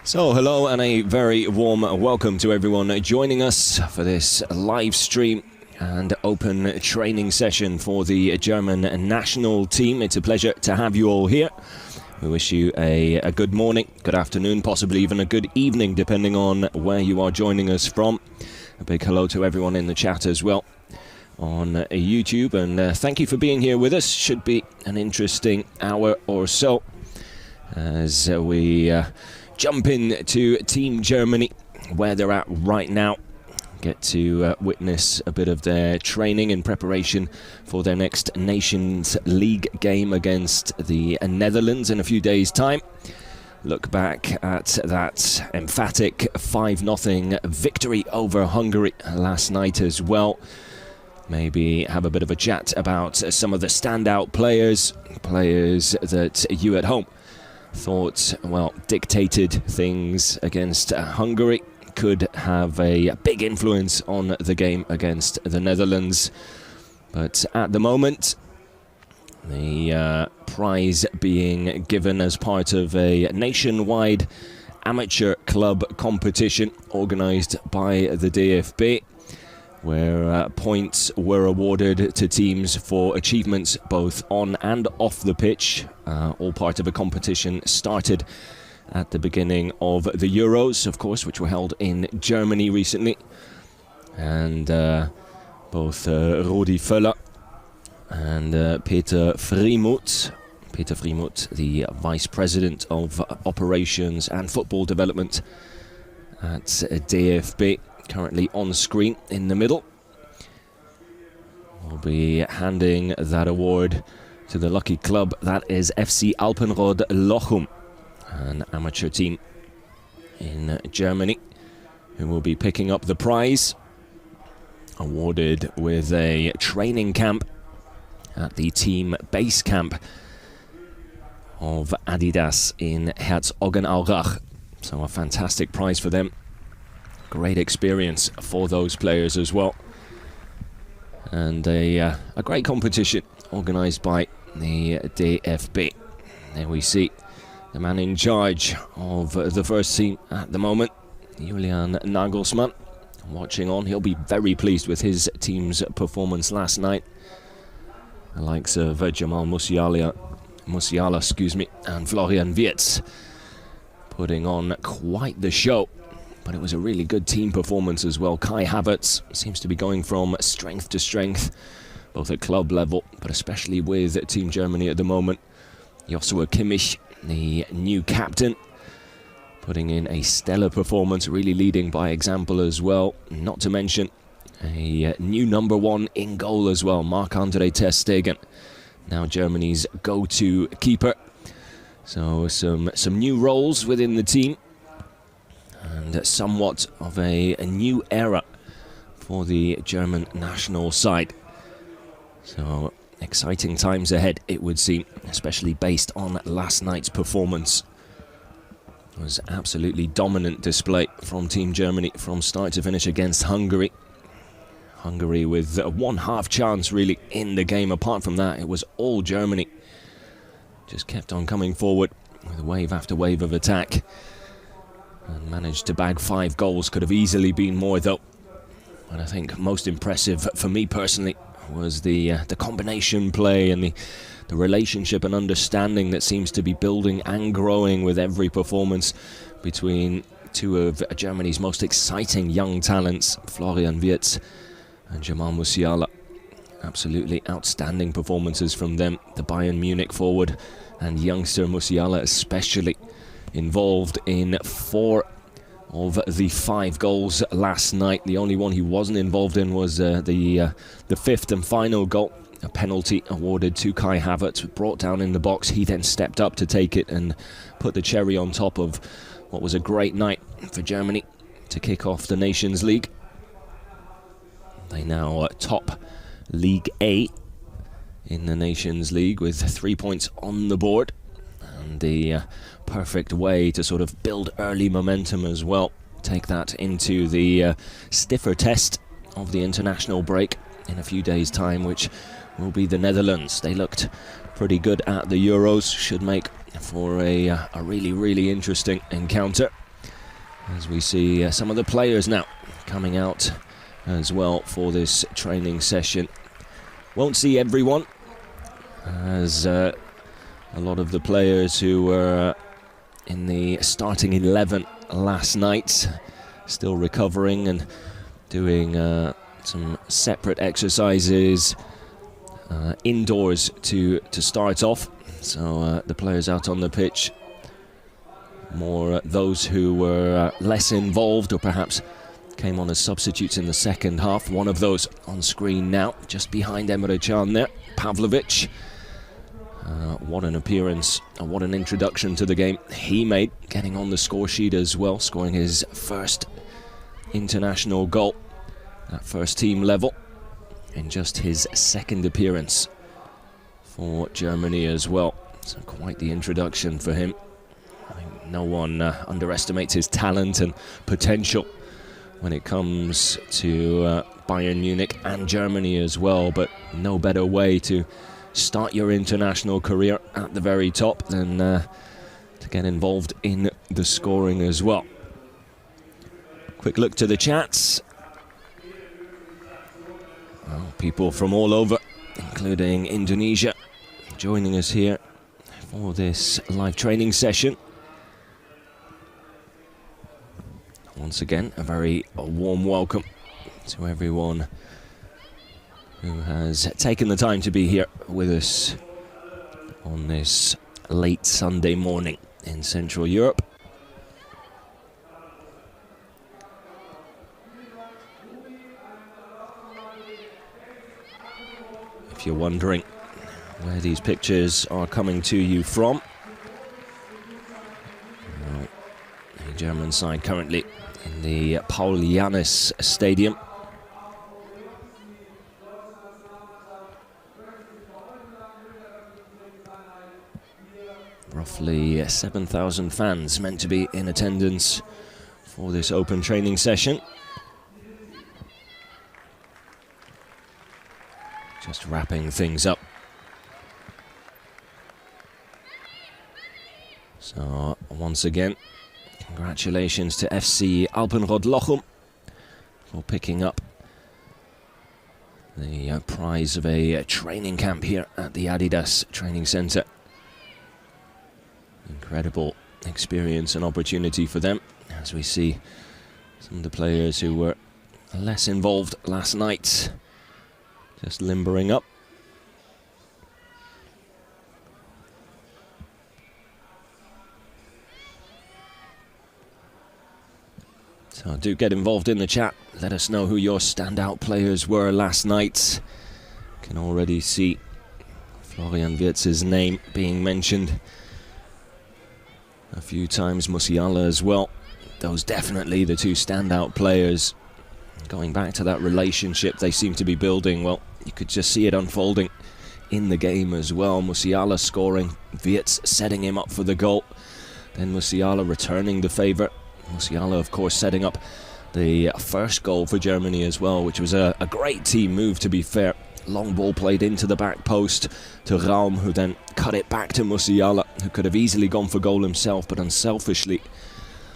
So hello and a very warm welcome to everyone joining us for this live stream and open training session for the German national team. It's a pleasure to have you all here. We wish you a good morning, good afternoon, possibly even a good evening, depending on where you are joining us from. A big hello to everyone in the chat as well on YouTube, and thank you for being here with us. Should be an interesting hour or so as we jump into Team Germany, where they're at right now. Get to witness a bit of their training in preparation for their next Nations League game against the Netherlands in a few days' time. Look back at that emphatic 5-0 victory over Hungary last night as well. Maybe have a bit of a chat about some of the standout players that you at home thought, well, dictated things against Hungary, could have a big influence on the game against the Netherlands. But at the moment, the prize being given as part of a nationwide amateur club competition organised by the DFB, where points were awarded to teams for achievements both on and off the pitch, all part of a competition started at the beginning of the Euros, of course, which were held in Germany recently. And both Rudi Völler and Peter Friemuth, the Vice President of Operations and Football Development at DFB, currently on screen in the middle, will be handing that award to the lucky club that is FC Alpenrode Lochum, an amateur team in Germany, who will be picking up the prize, awarded with a training camp at the team base camp of Adidas in Herzogenaurach. So a fantastic prize for them. Great experience for those players as well. And a great competition organised by the DFB. There we see the man in charge of the first team at the moment, Julian Nagelsmann, watching on. He'll be very pleased with his team's performance last night. The likes of Jamal Musiala, and Florian Wirtz putting on quite the show. But it was a really good team performance as well. Kai Havertz seems to be going from strength to strength, both at club level, but especially with Team Germany at the moment. Joshua Kimmich, the new captain, putting in a stellar performance, really leading by example as well. Not to mention a new number one in goal as well, Marc-Andre ter Stegen, now Germany's go-to keeper. So some new roles within the team, and somewhat of a new era for the German national side. So exciting times ahead, it would seem, especially based on last night's performance. It was absolutely dominant display from Team Germany from start to finish against Hungary. Hungary with one half chance really in the game. Apart from that, it was all Germany. Just kept on coming forward with wave after wave of attack, and managed to bag 5 goals. Could have easily been more though. And I think most impressive for me personally was the combination play and the relationship and understanding that seems to be building and growing with every performance between two of Germany's most exciting young talents, Florian Wirtz and Jamal Musiala. Absolutely outstanding performances from them. The Bayern Munich forward and youngster Musiala especially, involved in 4 of the 5 goals last night. The only one he wasn't involved in was the 5th and final goal, a penalty awarded to Kai Havertz, brought down in the box. He then stepped up to take it and put the cherry on top of what was a great night for Germany to kick off the Nations League. They now top League A in the Nations League with 3 points on the board, and the perfect way to sort of build early momentum as well. Take that into the stiffer test of the international break in a few days' time, which will be the Netherlands. They looked pretty good at the Euros, should make for a really, really interesting encounter. As we see some of the players now coming out as well for this training session. Won't see everyone, as a lot of the players who were in the starting 11 last night still recovering and doing some separate exercises indoors to start off. So the players out on the pitch, more those who were less involved or perhaps came on as substitutes in the second half. One of those on screen now, just behind Emre Can there, Pavlovic. What an appearance, what an introduction to the game he made, getting on the score sheet as well, scoring his first international goal at first team level in just his second appearance for Germany as well. So quite the introduction for him. I think no one underestimates his talent and potential when it comes to Bayern Munich and Germany as well, but no better way to start your international career at the very top than to get involved in the scoring as well. Quick look to the chats. Well, people from all over, including Indonesia, joining us here for this live training session. Once again, a very warm welcome to everyone who has taken the time to be here with us on this late Sunday morning in Central Europe. If you're wondering where these pictures are coming to you from, well, the German side currently in the Paul Jannes Stadium. Roughly 7,000 fans meant to be in attendance for this open training session. Just wrapping things up. So once again, congratulations to FC Alpenrod Lochum for picking up the prize of a training camp here at the Adidas Training Centre. Incredible experience and opportunity for them, as we see some of the players who were less involved last night just limbering up. So do get involved in the chat. Let us know who your standout players were last night. Can already see Florian Wirtz's name being mentioned a few times, Musiala as well. Those definitely the two standout players. Going back to that relationship they seem to be building, well, you could just see it unfolding in the game as well. Musiala scoring, Wirtz setting him up for the goal, then Musiala returning the favour. Musiala, of course, setting up the first goal for Germany as well, which was a great team move, to be fair. Long ball played into the back post to Raum, who then cut it back to Musiala, who could have easily gone for goal himself, but unselfishly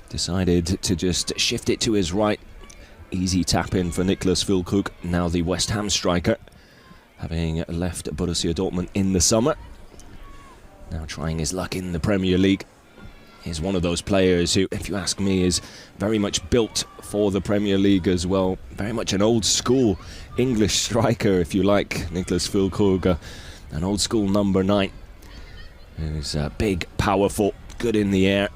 decided to just shift it to his right. Easy tap in for Niklas Füllkrug, now the West Ham striker, having left Borussia Dortmund in the summer. Now trying his luck in the Premier League. He's one of those players who, if you ask me, is very much built for the Premier League as well. Very much an old school English striker, if you like. Niklas Füllkrug, an old school number 9. Who's big, powerful, good in the air,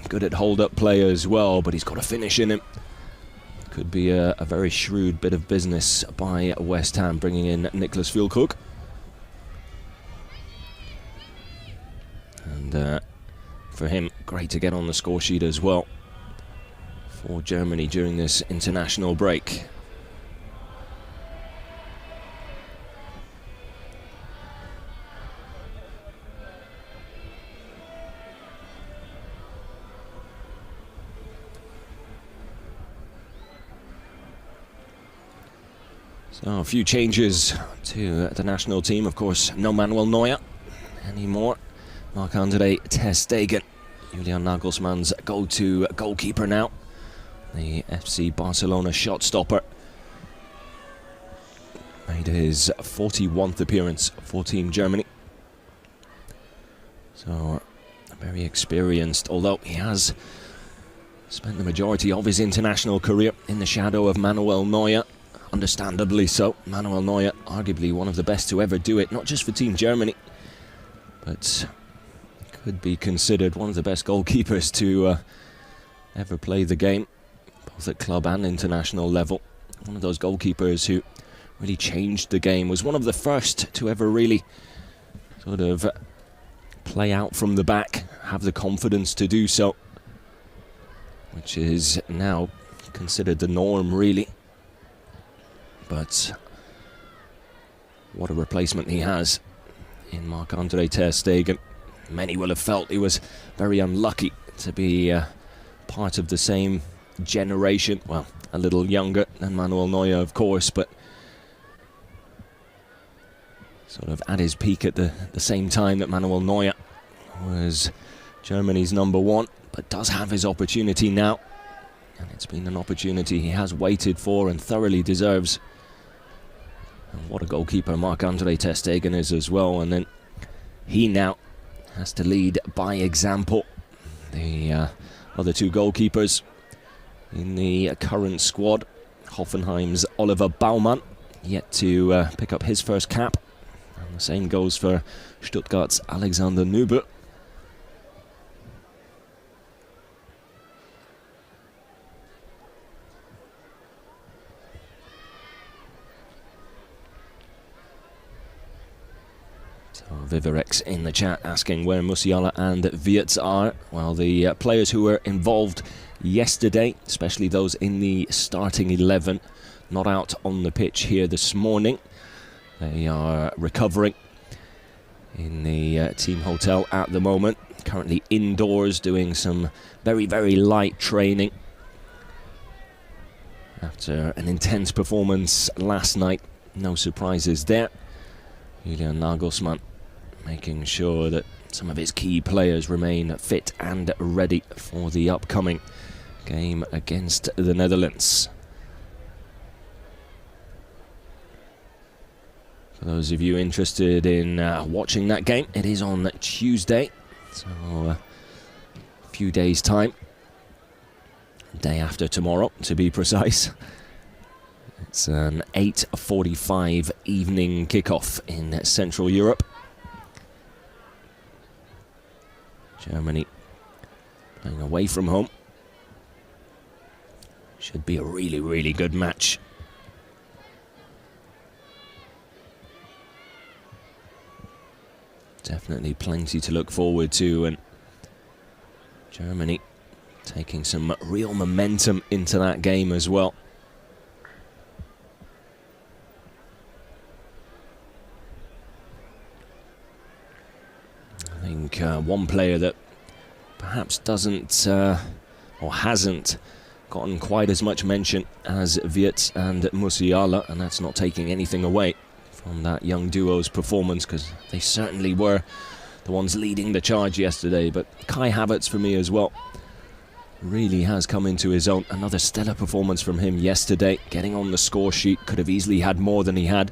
good at hold-up play as well, but he's got a finish in him. Could be a very shrewd bit of business by West Ham, bringing in Niklas Füllkrug. And for him, great to get on the score sheet as well for Germany during this international break. So a few changes to the national team. Of course, no Manuel Neuer anymore. Marc-Andre ter Stegen, Julian Nagelsmann's go-to goalkeeper now, the FC Barcelona shot stopper, made his 41th appearance for Team Germany. So, very experienced, although he has spent the majority of his international career in the shadow of Manuel Neuer. Understandably so. Manuel Neuer, arguably one of the best to ever do it, not just for Team Germany, but could be considered one of the best goalkeepers to ever play the game, both at club and international level. One of those goalkeepers who really changed the game, was one of the first to ever really sort of play out from the back, have the confidence to do so, which is now considered the norm, really. But what a replacement he has in Marc-Andre ter Stegen. Many will have felt he was very unlucky to be part of the same generation. Well, a little younger than Manuel Neuer, of course, but sort of at his peak at the same time that Manuel Neuer was Germany's #1, but does have his opportunity now. And it's been an opportunity he has waited for and thoroughly deserves. And what a goalkeeper Marc-Andre ter Stegen is as well. And then he now has to lead by example. The other two goalkeepers in the current squad, Hoffenheim's Oliver Baumann, yet to pick up his first cap. And the same goes for Stuttgart's Alexander Nübel. Vivarex in the chat asking where Musiala and Wirtz are. Well, the players who were involved yesterday, especially those in the starting 11, not out on the pitch here this morning. They are recovering in the team hotel at the moment, currently indoors doing some very, very light training after an intense performance last night. No surprises there. Julian Nagelsmann making sure that some of his key players remain fit and ready for the upcoming game against the Netherlands. For those of you interested in watching that game, it is on Tuesday, so a few days' time. Day after tomorrow, to be precise. It's an 8:45 evening kickoff in Central Europe. Germany playing away from home. Should be a really, really good match. Definitely plenty to look forward to, and Germany taking some real momentum into that game as well. I think one player that perhaps doesn't or hasn't gotten quite as much mention as Wirtz and Musiala, and that's not taking anything away from that young duo's performance, because they certainly were the ones leading the charge yesterday. But Kai Havertz for me as well really has come into his own. Another stellar performance from him yesterday, getting on the score sheet. Could have easily had more than he had.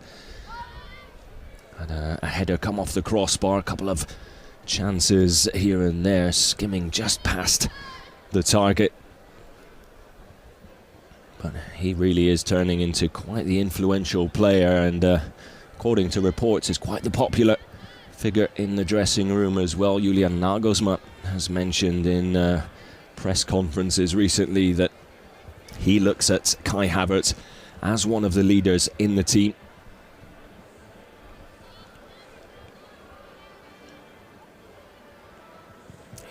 Had a header come off the crossbar, a couple of chances here and there, skimming just past the target. But he really is turning into quite the influential player, and according to reports is quite the popular figure in the dressing room as well. Julian Nagelsmann has mentioned in press conferences recently that he looks at Kai Havertz as one of the leaders in the team.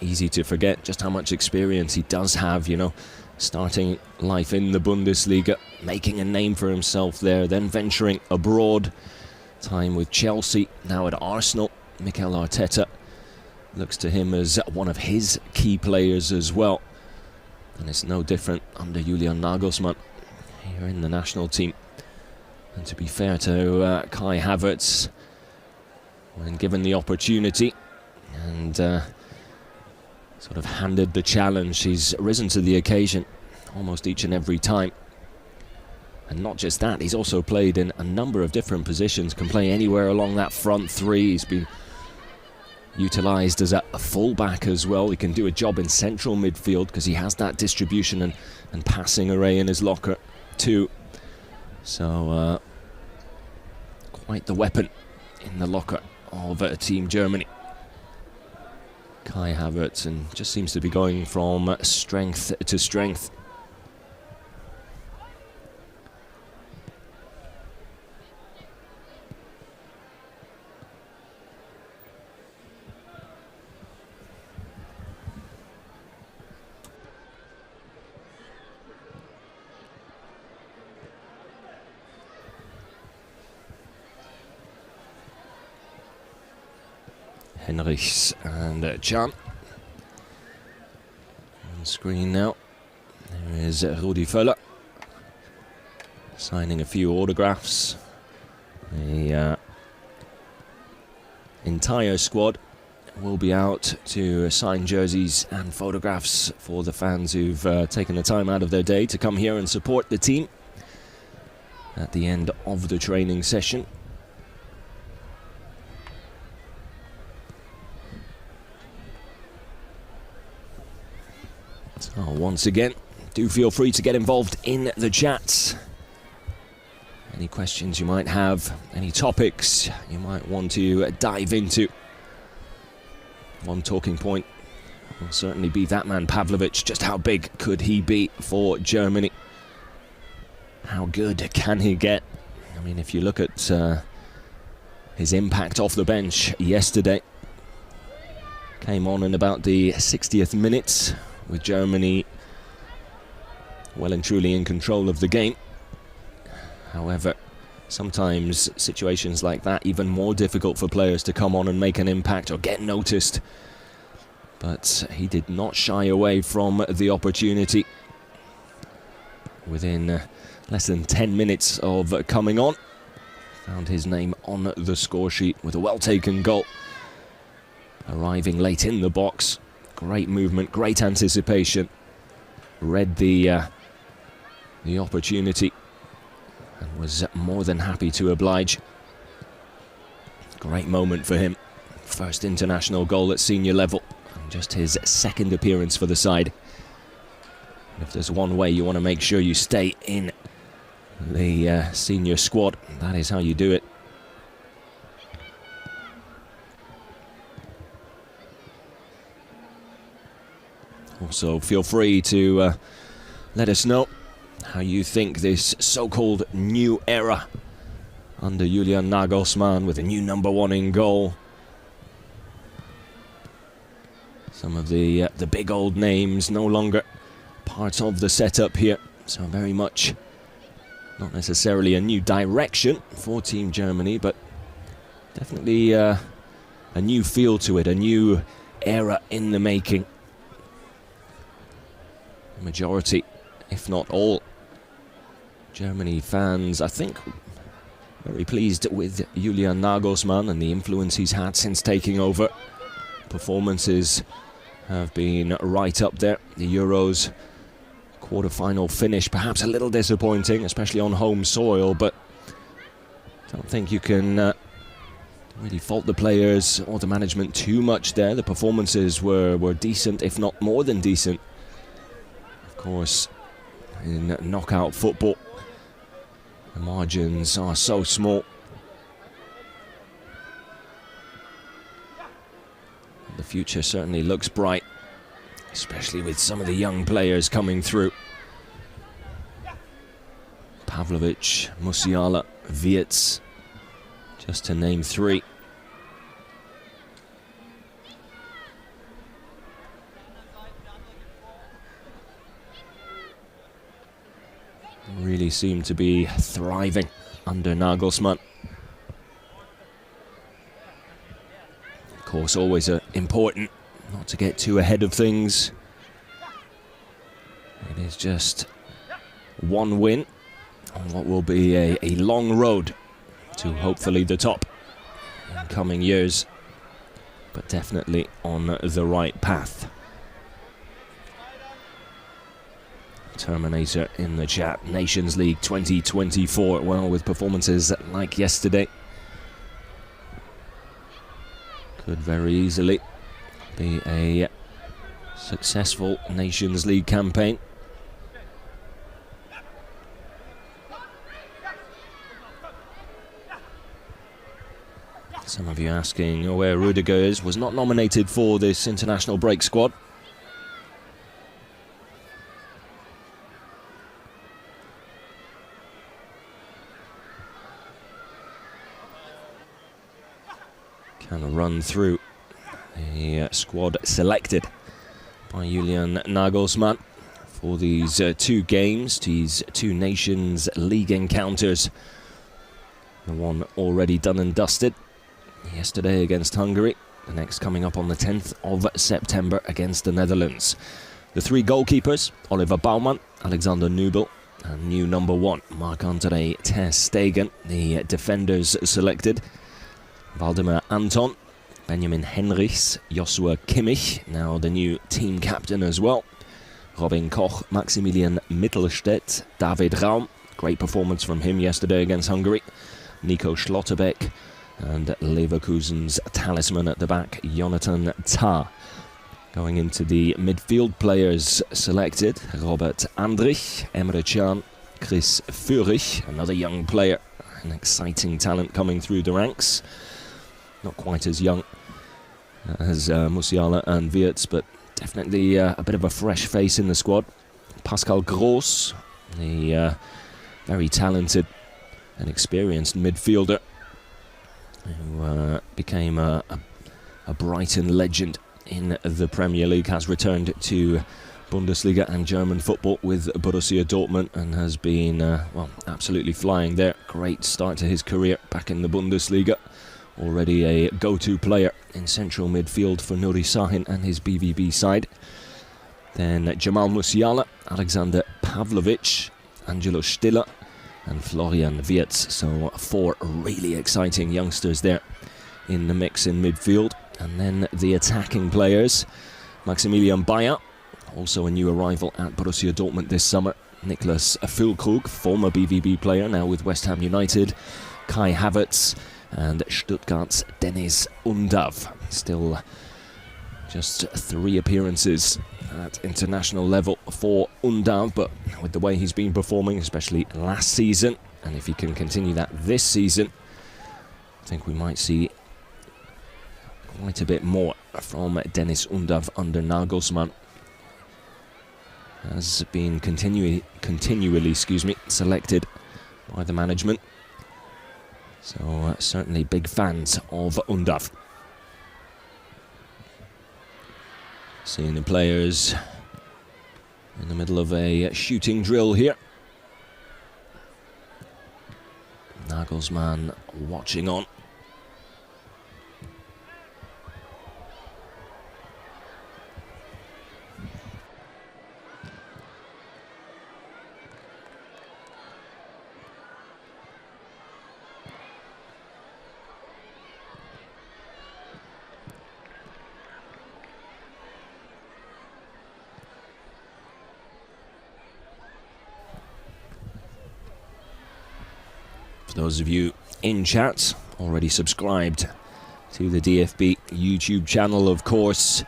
Easy to forget just how much experience he does have, you know, starting life in the Bundesliga, making a name for himself there, then venturing abroad, time with Chelsea, now at Arsenal. Mikel Arteta looks to him as one of his key players as well, and it's no different under Julian Nagelsmann here in the national team. And to be fair to Kai Havertz, when given the opportunity and sort of handed the challenge, he's risen to the occasion. almost each and every time. And not just that, he's also played in a number of different positions, can play anywhere along that front three. He's been utilised as a full-back as well. He can do a job in central midfield because he has that distribution and passing array in his locker too. So quite the weapon in the locker of Team Germany. Kai Havertz, and just seems to be going from strength to strength. Henrichs and Can. On screen now. There is Rudi Völler signing a few autographs. The entire squad will be out to sign jerseys and photographs for the fans who've taken the time out of their day to come here and support the team at the end of the training session. So once again, do feel free to get involved in the chats. Any questions you might have, any topics you might want to dive into. One talking point will certainly be that man Pavlovic. Just how big could he be for Germany? How good can he get? I mean, if you look at his impact off the bench yesterday, came on in about the 60th minute, with Germany well and truly in control of the game. However, sometimes situations like that, even more difficult for players to come on and make an impact or get noticed. But he did not shy away from the opportunity. Within less than 10 minutes of coming on, found his name on the score sheet with a well-taken goal. Arriving late in the box. Great movement, great anticipation. Read the opportunity and was more than happy to oblige. Great moment for him. First international goal at senior level, and just his second appearance for the side. And if there's one way you want to make sure you stay in the senior squad, that is how you do it. Also, feel free to let us know how you think this so-called new era under Julian Nagelsmann, with a new #1 in goal. Some of the big old names no longer part of the setup here, so very much not necessarily a new direction for Team Germany, but definitely a new feel to it, a new era in the making. Majority, if not all, Germany fans, I think, very pleased with Julian Nagelsmann and the influence he's had since taking over. Performances have been right up there. The Euros quarter-final finish, perhaps a little disappointing, especially on home soil, but I don't think you can really fault the players or the management too much there. The performances were decent, if not more than decent. Of course, in knockout football, the margins are so small. The future certainly looks bright, especially with some of the young players coming through. Pavlovic, Musiala, Wirtz, just to name three. Really seem to be thriving under Nagelsmann. Of course, always important not to get too ahead of things. It is just one win on what will be a long road to hopefully the top in coming years, but definitely on the right path. Terminator in the chat. Nations League 2024. Well, with performances like yesterday, could very easily be a successful Nations League campaign. Some of you asking where Rudiger is. Was not nominated for this international break squad. Kind of run through the squad selected by Julian Nagelsmann for these two games, these two Nations League encounters. The one already done and dusted yesterday against Hungary, the next coming up on the 10th of September against the Netherlands. The three goalkeepers, Oliver Baumann, Alexander Nübel, and new number 1, Marc-Andre ter Stegen. The defenders selected, Waldemar Anton, Benjamin Henrichs, Joshua Kimmich, now the new team captain as well, Robin Koch, Maximilian Mittelstädt, David Raum, great performance from him yesterday against Hungary, Nico Schlotterbeck, and Leverkusen's talisman at the back, Jonathan Tah. Going into the midfield players selected, Robert Andrich, Emre Can, Chris Führich, another young player, an exciting talent coming through the ranks. Not quite as young as Musiala and Wirtz, but definitely a bit of a fresh face in the squad. Pascal Gross, the very talented and experienced midfielder, who became a Brighton legend in the Premier League, has returned to Bundesliga and German football with Borussia Dortmund and has been well, absolutely flying there. Great start to his career back in the Bundesliga. Already a go-to player in central midfield for Nuri Sahin and his BVB side. Then Jamal Musiala, Alexander Pavlovic, Angelo Stiller, and Florian Wirtz. So 4 really exciting youngsters there in the mix in midfield. And then the attacking players, Maximilian Bayer, also a new arrival at Borussia Dortmund this summer. Niklas Füllkrug, former BVB player, now with West Ham United. Kai Havertz and Stuttgart's Dennis Undav. Still just 3 appearances at international level for Undav, but with the way he's been performing, especially last season, and if he can continue that this season, I think we might see quite a bit more from Dennis Undav under Nagelsmann. Has been continually selected by the management. So certainly big fans of Undav. Seeing the players in the middle of a shooting drill here. Nagelsmann watching on. Those of you in chat already subscribed to the DFB YouTube channel, of course,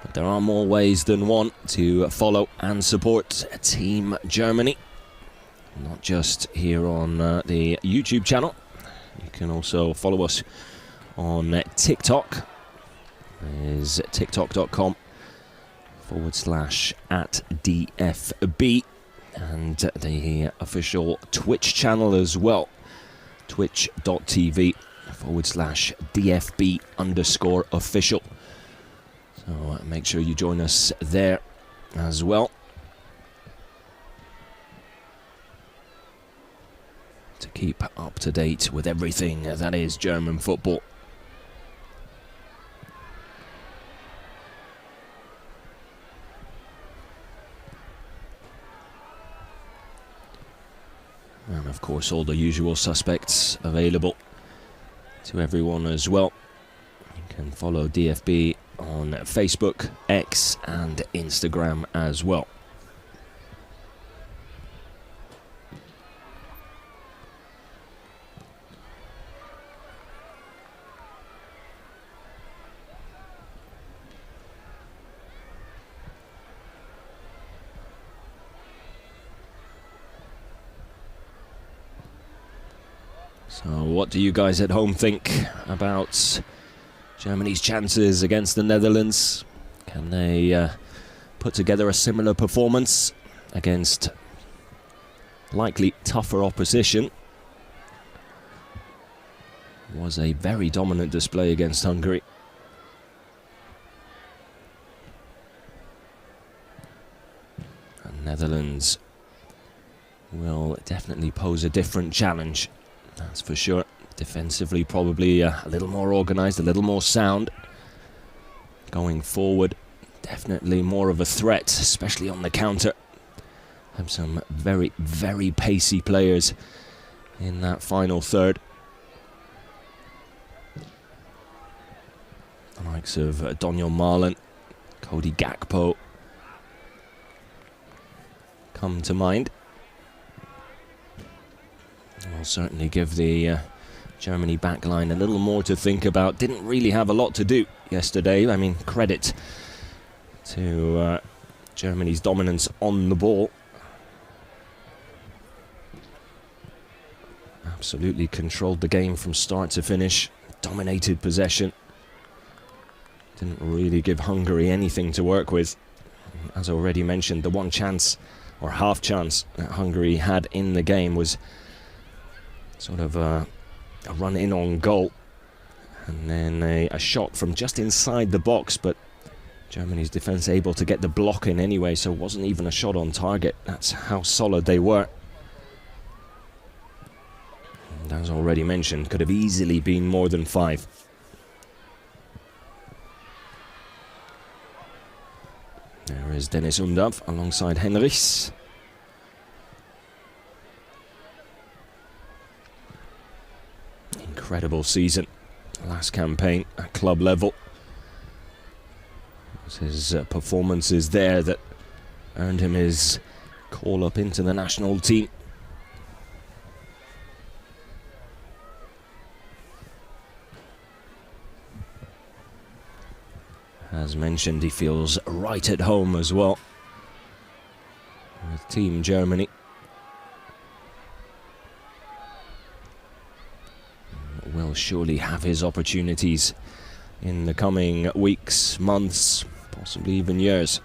but there are more ways than one to follow and support Team Germany, not just here on the YouTube channel. You can also follow us on TikTok. It is tiktok.com/@DFB. And the official Twitch channel as well, twitch.tv/DFB_official. So make sure you join us there as well to keep up to date with everything that is German football. And of course all the usual suspects available to everyone as well. You can follow DFB on Facebook, X and Instagram as well. So what do you guys at home think about Germany's chances against the Netherlands? Can they put together a similar performance against likely tougher opposition? Was a very dominant display against Hungary. And Netherlands will definitely pose a different challenge, that's for sure. Defensively probably a little more organised, a little more sound. Going forward, definitely more of a threat, especially on the counter. Have some very, very pacey players in that final third. The likes of Daniel Marlin, Cody Gakpo come to mind. Will certainly give the Germany backline a little more to think about. Didn't really have a lot to do yesterday. I mean, credit to Germany's dominance on the ball. Absolutely controlled the game from start to finish. Dominated possession. Didn't really give Hungary anything to work with. As already mentioned, the one chance, or half chance, that Hungary had in the game was sort of a run in on goal. And then a shot from just inside the box, but Germany's defence able to get the block in anyway, so it wasn't even a shot on target. That's how solid they were. And as already mentioned, could have easily been more than 5. There is Dennis Undav alongside Henrichs. Incredible season. Last campaign at club level. It was his performances there that earned him his call up into the national team. As mentioned, he feels right at home as well with Team Germany. Will surely have his opportunities in the coming weeks, months, possibly even years.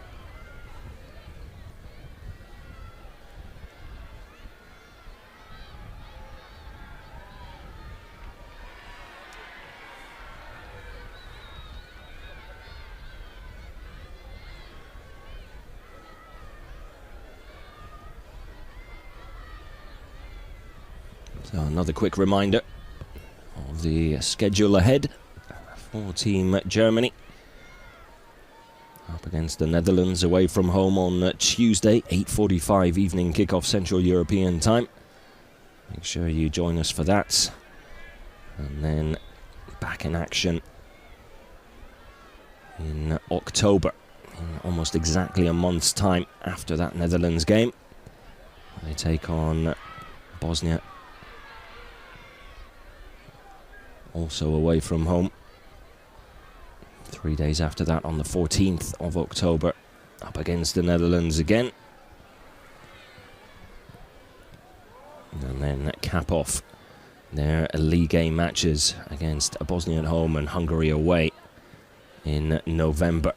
So another quick reminder of the schedule ahead for Team Germany. Up against the Netherlands away from home on Tuesday, 8:45 evening kickoff Central European time. Make sure you join us for that. And then back in action in October, in almost exactly a month's time after that Netherlands game. They take on Bosnia, also away from home. 3 days after that, on the 14th of October, up against the Netherlands again. And then cap off their league game matches against Bosnia at home and Hungary away in November.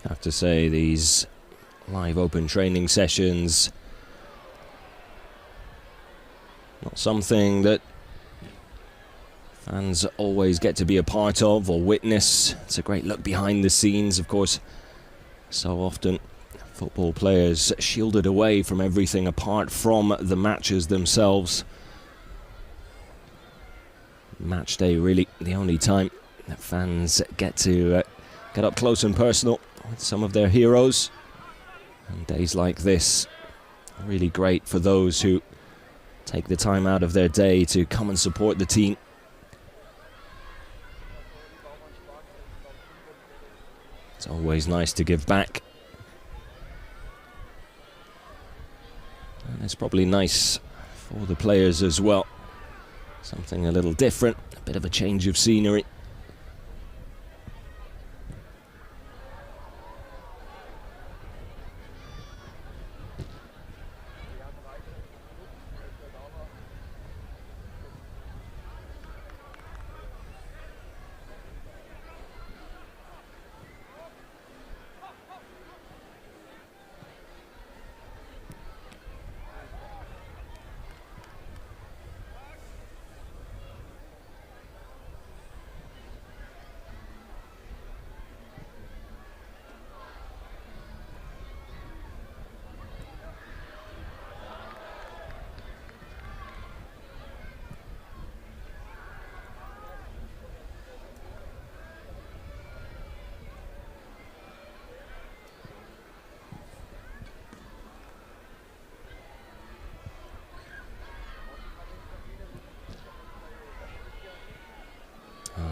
I have to say, these live open training sessions, not something that fans always get to be a part of or witness. It's a great look behind the scenes, of course. So often football players shielded away from everything apart from the matches themselves. Match day really the only time that fans get to get up close and personal with some of their heroes. And days like this are really great for those who take the time out of their day to come and support the team. It's always nice to give back. And it's probably nice for the players as well. Something a little different, a bit of a change of scenery.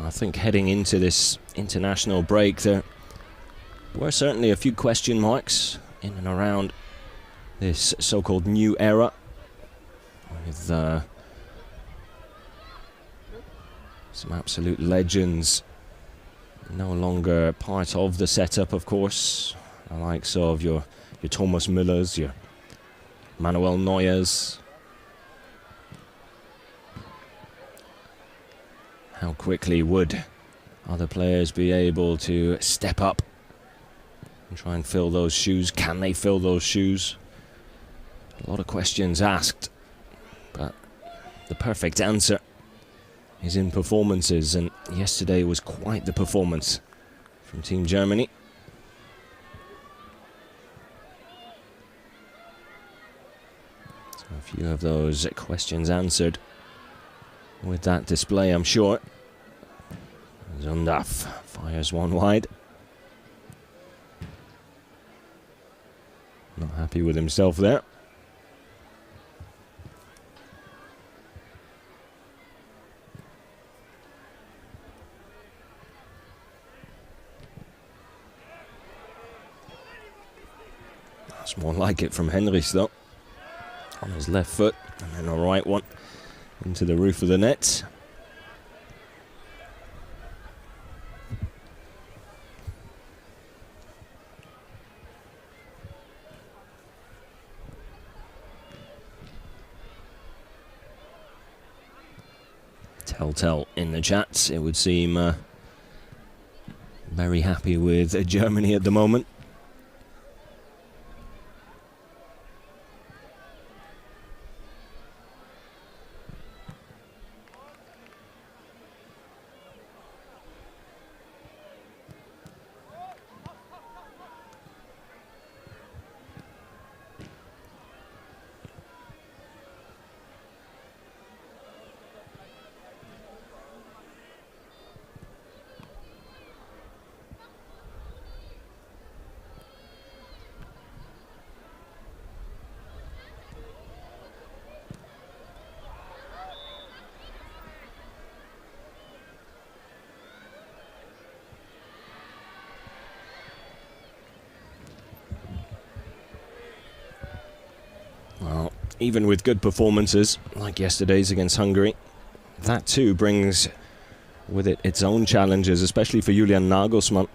I think heading into this international break, there were certainly a few question marks in and around this so-called new era, with some absolute legends no longer part of the setup, of course. The likes of your Thomas Müllers, your Manuel Neuers. How quickly would other players be able to step up and try and fill those shoes? Can they fill those shoes? A lot of questions asked, but the perfect answer is in performances, and yesterday was quite the performance from Team Germany. So a few of those questions answered with that display, I'm sure. Zundaf fires one wide. Not happy with himself there. That's more like it from Henrichs though. On his left foot, and then a right one into the roof of the net. Telltale in the chats, it would seem. Very happy with Germany at the moment. Well, even with good performances, like yesterday's against Hungary, that too brings with it its own challenges, especially for Julian Nagelsmann.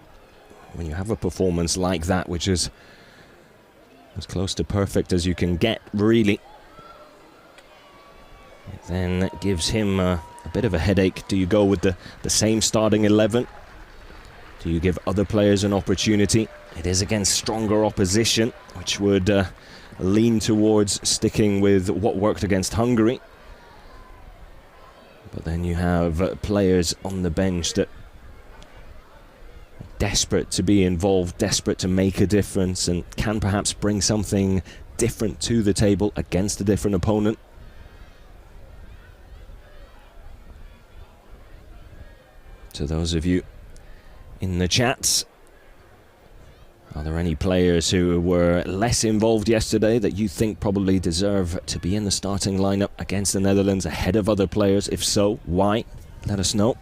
When you have a performance like that, which is as close to perfect as you can get, really, it then gives him a bit of a headache. Do you go with the same starting 11? Do you give other players an opportunity? It is against stronger opposition, which would lean towards sticking with what worked against Hungary. But then you have players on the bench that are desperate to be involved, desperate to make a difference, and can perhaps bring something different to the table against a different opponent. To those of you in the chats, Are there any players who were less involved yesterday that you think probably deserve to be in the starting lineup against the Netherlands ahead of other players? If so, why? Let us know.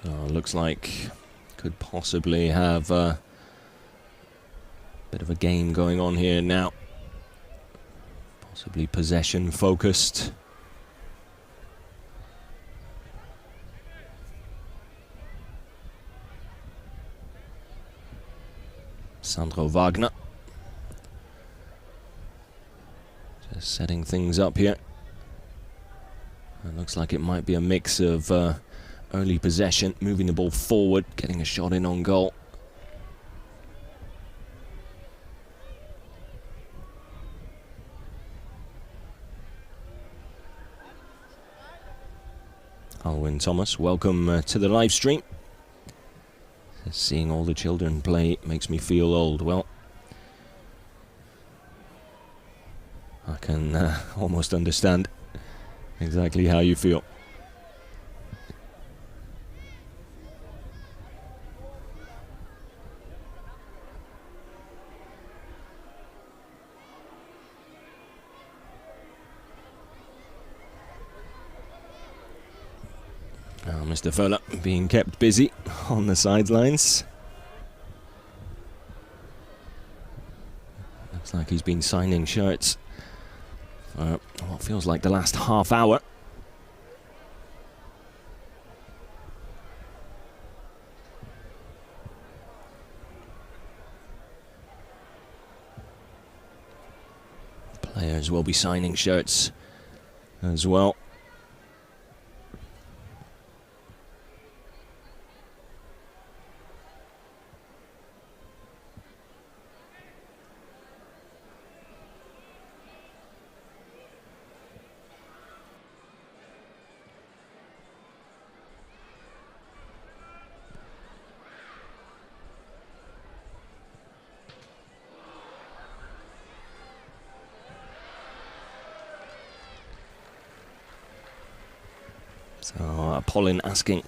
So looks like could possibly have a bit of a game going on here now. Possibly possession focused. Sandro Wagner. Just setting things up here. It looks like it might be a mix of early possession, moving the ball forward, getting a shot in on goal. Alwyn Thomas, welcome to the live stream. Seeing all the children play makes me feel old. Well, I can almost understand exactly how you feel. Mr. Fuller being kept busy on the sidelines. Looks like he's been signing shirts for what feels like the last half hour. Players will be signing shirts as well. So Pauline asking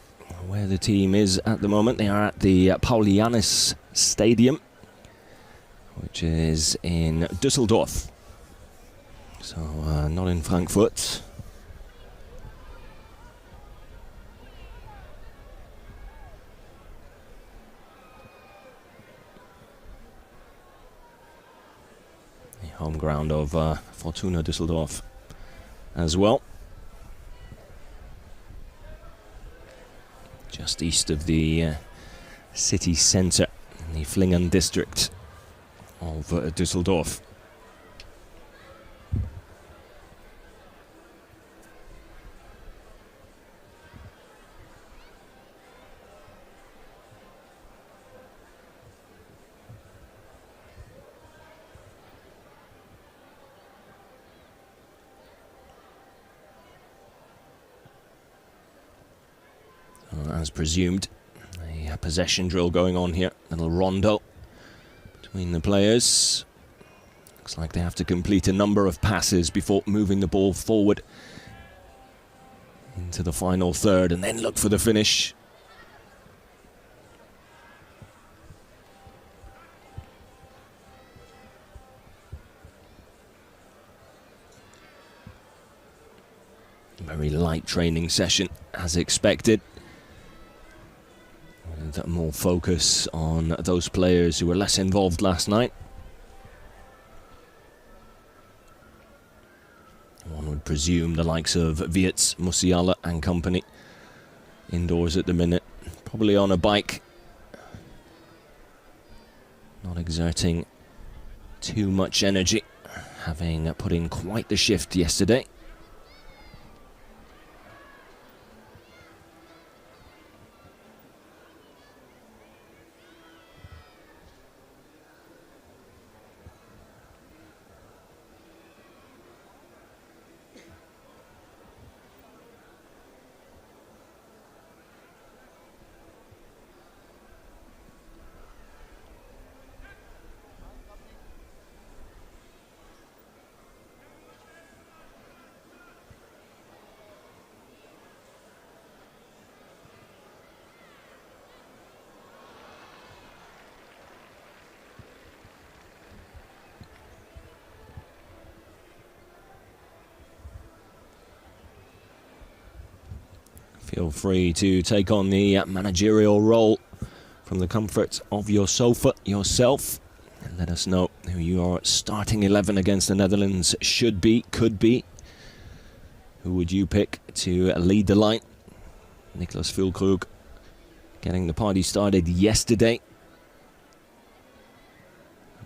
where the team is at the moment. They are at the Paulianis Stadium, which is in Düsseldorf. So not in Frankfurt. The home ground of Fortuna Düsseldorf as well. Just east of the city centre, in the Flingen district of Düsseldorf. As presumed, a possession drill going on here. A little rondo between the players. Looks like they have to complete a number of passes before moving the ball forward into the final third and then look for the finish. Very light training session as expected. More focus on those players who were less involved last night. One would presume the likes of Wirtz, Musiala and company indoors at the minute, probably on a bike, not exerting too much energy, having put in quite the shift yesterday. Feel free to take on the managerial role from the comfort of your sofa yourself. And let us know who your starting 11 against the Netherlands should be, could be. Who would you pick to lead the line? Niklas Füllkrug getting the party started yesterday.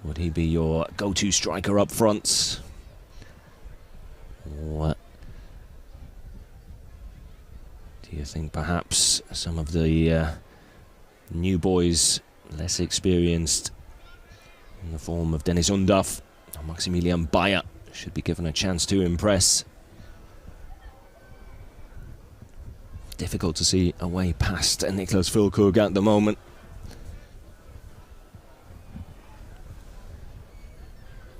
Would he be your go-to striker up front? Or do you think perhaps some of the new boys, less experienced, in the form of Dennis Undaff or Maximilian Bayer, should be given a chance to impress? Difficult to see a way past Niklas Füllkrug at the moment.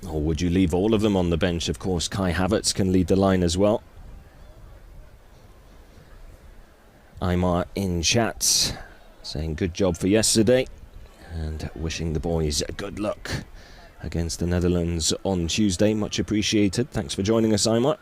Or would you leave all of them on the bench? Of course, Kai Havertz can lead the line as well. Aymar in chat, saying good job for yesterday and wishing the boys good luck against the Netherlands on Tuesday. Much appreciated. Thanks for joining us, Aymar.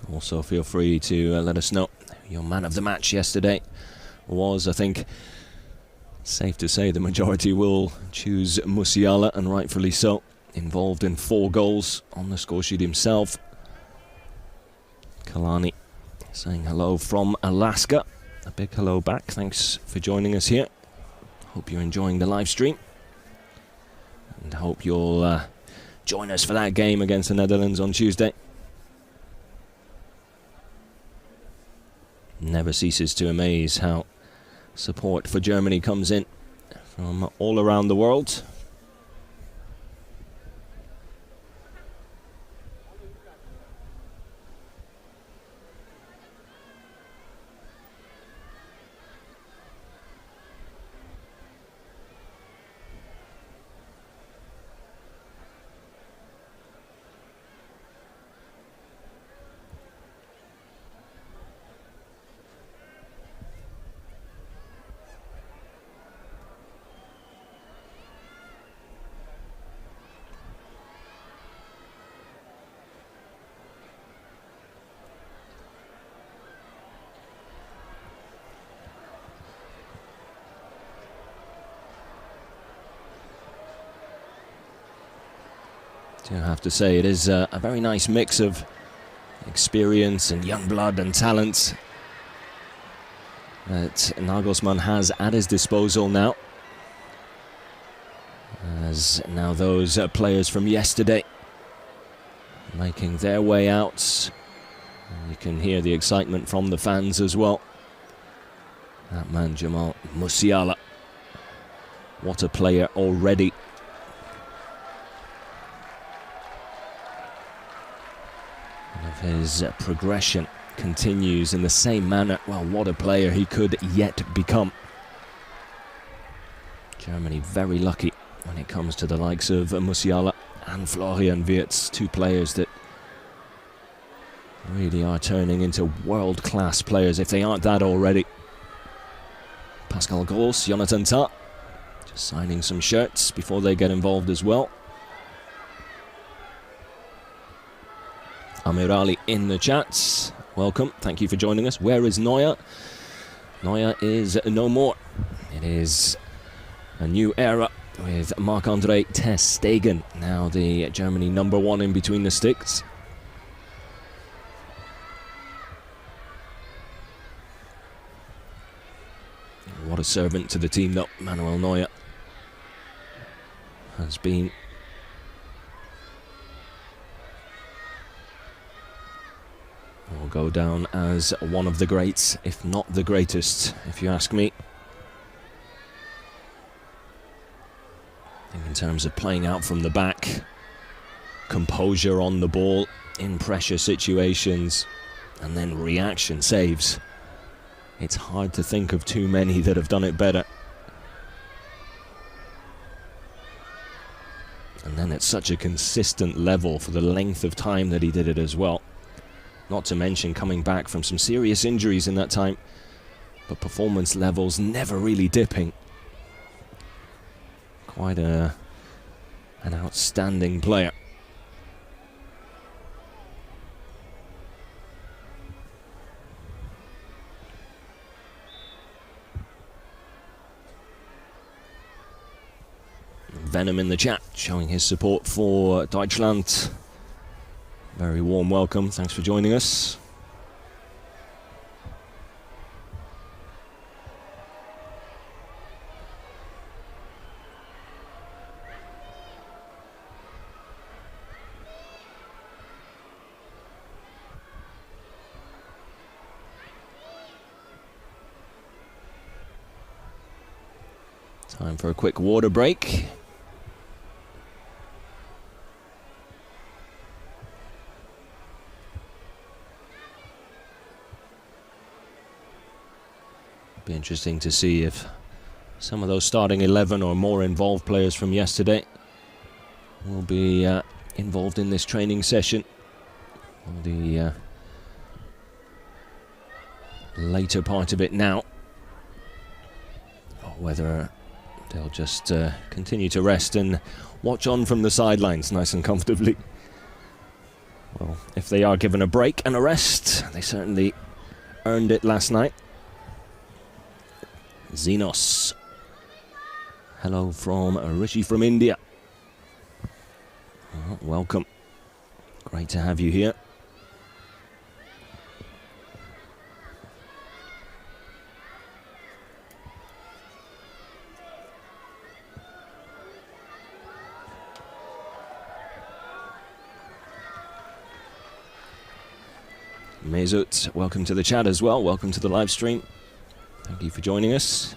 Also feel free to let us know who your man of the match yesterday was. I think safe to say the majority will choose Musiala, and rightfully so. Involved in 4 goals on the score sheet himself. Kalani saying hello from Alaska. A big hello back. Thanks for joining us here. Hope you're enjoying the live stream. And hope you'll join us for that game against the Netherlands on Tuesday. Never ceases to amaze how support for Germany comes in from all around the world. I have to say, it is a very nice mix of experience and young blood and talent that Nagelsmann has at his disposal now. As now those players from yesterday making their way out. And you can hear the excitement from the fans as well. That man Jamal Musiala, what a player already. His progression continues in the same manner. Well, what a player he could yet become. Germany very lucky when it comes to the likes of Musiala and Florian Wirtz, 2 players that really are turning into world-class players, if they aren't that already. Pascal Gross, Jonathan Tah, just signing some shirts before they get involved as well. Amirali in the chats. Welcome, thank you for joining us. Where is Neuer? Neuer is no more. It is a new era with Marc-Andre ter Stegen, now the Germany #1 in between the sticks. What a servant to the team though, Manuel Neuer has been. Will go down as one of the greats, if not the greatest, if you ask me. I think in terms of playing out from the back, composure on the ball in pressure situations, and then reaction saves. It's hard to think of too many that have done it better. And then at such a consistent level for the length of time that he did it as well. Not to mention coming back from some serious injuries in that time, but performance levels never really dipping. Quite an outstanding player. Venom in the chat, showing his support for Deutschland. Very warm welcome, thanks for joining us. Time for a quick water break. Be interesting to see if some of those starting 11 or more involved players from yesterday will be involved in this training session. Or the later part of it now. Or whether they'll just continue to rest and watch on from the sidelines nice and comfortably. Well, if they are given a break and a rest, they certainly earned it last night. Xenos. Hello from Rishi from India. Well, welcome. Great to have you here. Mesut, welcome to the chat as well. Welcome to the live stream. Thank you for joining us.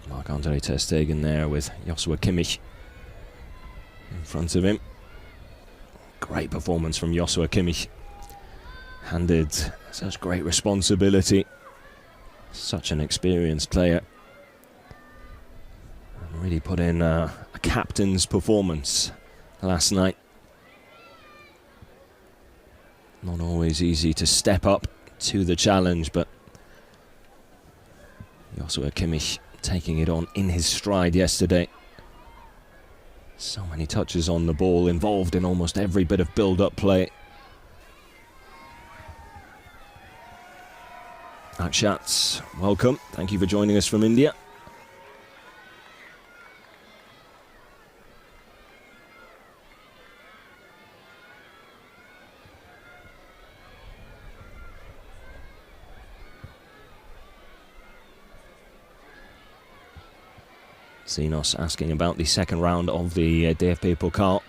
Marc-Andre ter Stegen there with Joshua Kimmich in front of him. Great performance from Joshua Kimmich. Handed such great responsibility. Such an experienced player. And really put in a captain's performance last night. Not always easy to step up to the challenge, but Joshua Kimmich taking it on in his stride yesterday. So many touches on the ball, involved in almost every bit of build-up play. Akshat, welcome. Thank you for joining us from India. Xenos asking about the second round of the DFB-Pokal.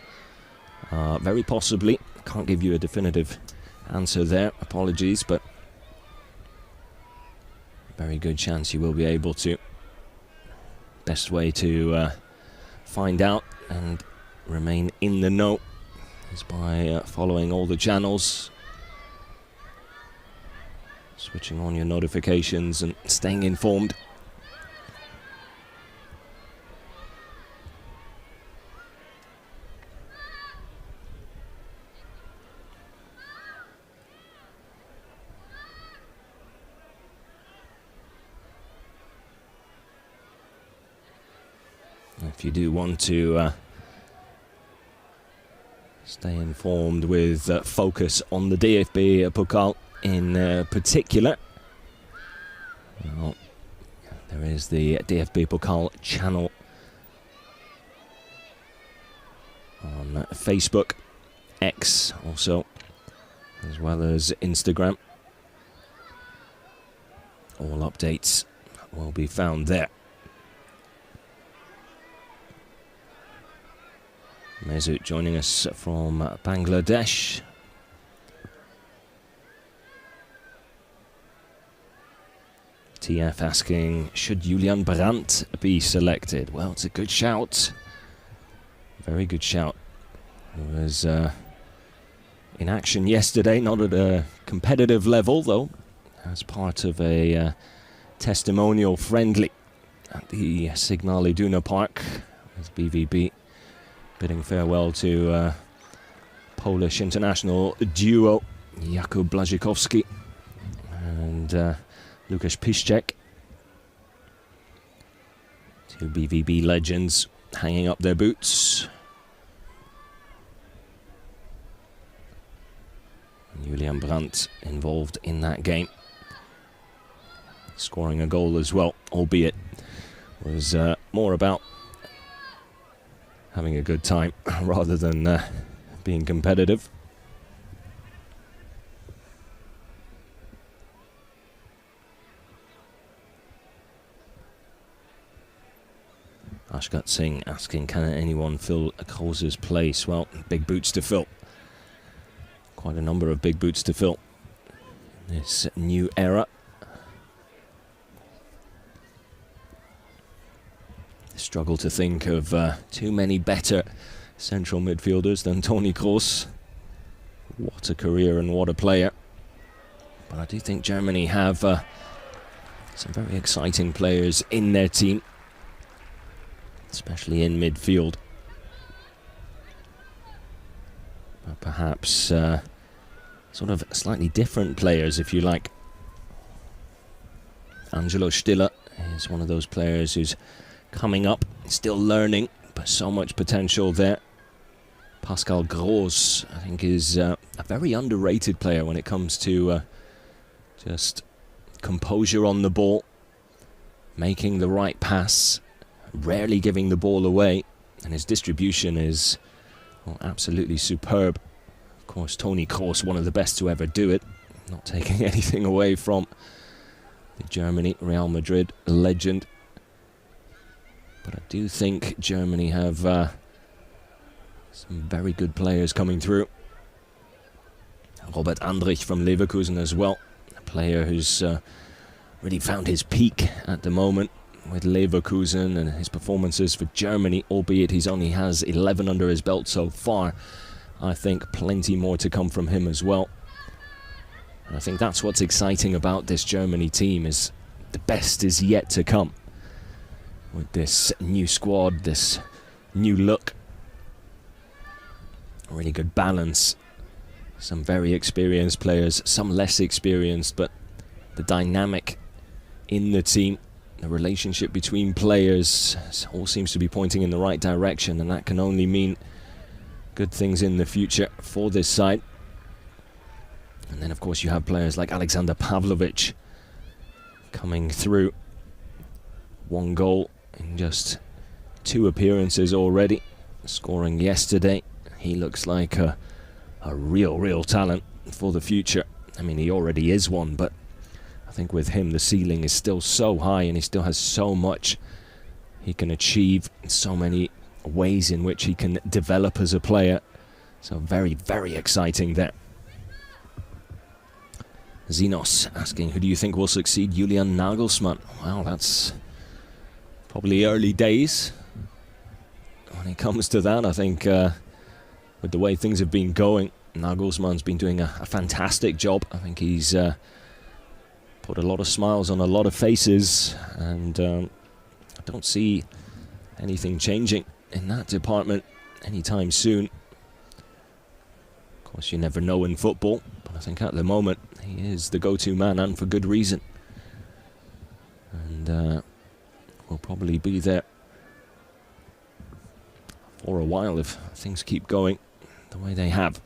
Very possibly. Can't give you a definitive answer there. Apologies, but very good chance you will be able to. Best way to find out and remain in the know is by following all the channels, switching on your notifications and staying informed. If you do want to stay informed with focus on the DFB-Pokal in particular, well, there is the DFB-Pokal channel on Facebook, X also, as well as Instagram. All updates will be found there. Mesut joining us from Bangladesh. TF asking, should Julian Brandt be selected? Well, it's a good shout. Very good shout. He was in action yesterday, not at a competitive level though, as part of a testimonial friendly at the Signal Iduna Park, as BVB bidding farewell to Polish international duo Jakub Błaszczykowski and Łukasz Piszczek. Two BVB legends hanging up their boots. Julian Brandt involved in that game, scoring a goal as well, albeit was more about having a good time rather than being competitive. Ashgat Singh asking, can anyone fill Kroos's place? Well, big boots to fill. Quite a number of big boots to fill in this new era. Struggle to think of too many better central midfielders than Toni Kroos. What a career and what a player. But I do think Germany have some very exciting players in their team, especially in midfield. But perhaps sort of slightly different players, if you like. Angelo Stiller is one of those players who's coming up, still learning, but so much potential there. Pascal Gross, I think, is a very underrated player when it comes to just composure on the ball, making the right pass, rarely giving the ball away, and his distribution is, well, absolutely superb. Of course, Toni Kroos, one of the best to ever do it, not taking anything away from the Germany Real Madrid legend. But I do think Germany have some very good players coming through. Robert Andrich from Leverkusen as well, a player who's really found his peak at the moment with Leverkusen and his performances for Germany, albeit he's only has 11 under his belt so far. I think plenty more to come from him as well. And I think that's what's exciting about this Germany team, is the best is yet to come. With this new squad, this new look, a really good balance. Some very experienced players, some less experienced, but the dynamic in the team, the relationship between players, all seems to be pointing in the right direction, and that can only mean good things in the future for this side. And then of course you have players like Alexander Pavlovic coming through. One goal in just 2 appearances already, scoring yesterday. He looks like a real talent for the future. I mean, he already is one, but I think with him the ceiling is still so high, and he still has so much he can achieve, so many ways in which he can develop as a player. So very exciting there. Zinos asking, who do you think will succeed Julian Nagelsmann? Well, that's probably early days when it comes to that. I think with the way things have been going, Nagelsmann's been doing a fantastic job. I think he's put a lot of smiles on a lot of faces, and I don't see anything changing in that department anytime soon. Of course, you never know in football, but I think at the moment he is the go-to man, and for good reason. And will probably be there for a while if things keep going the way they have.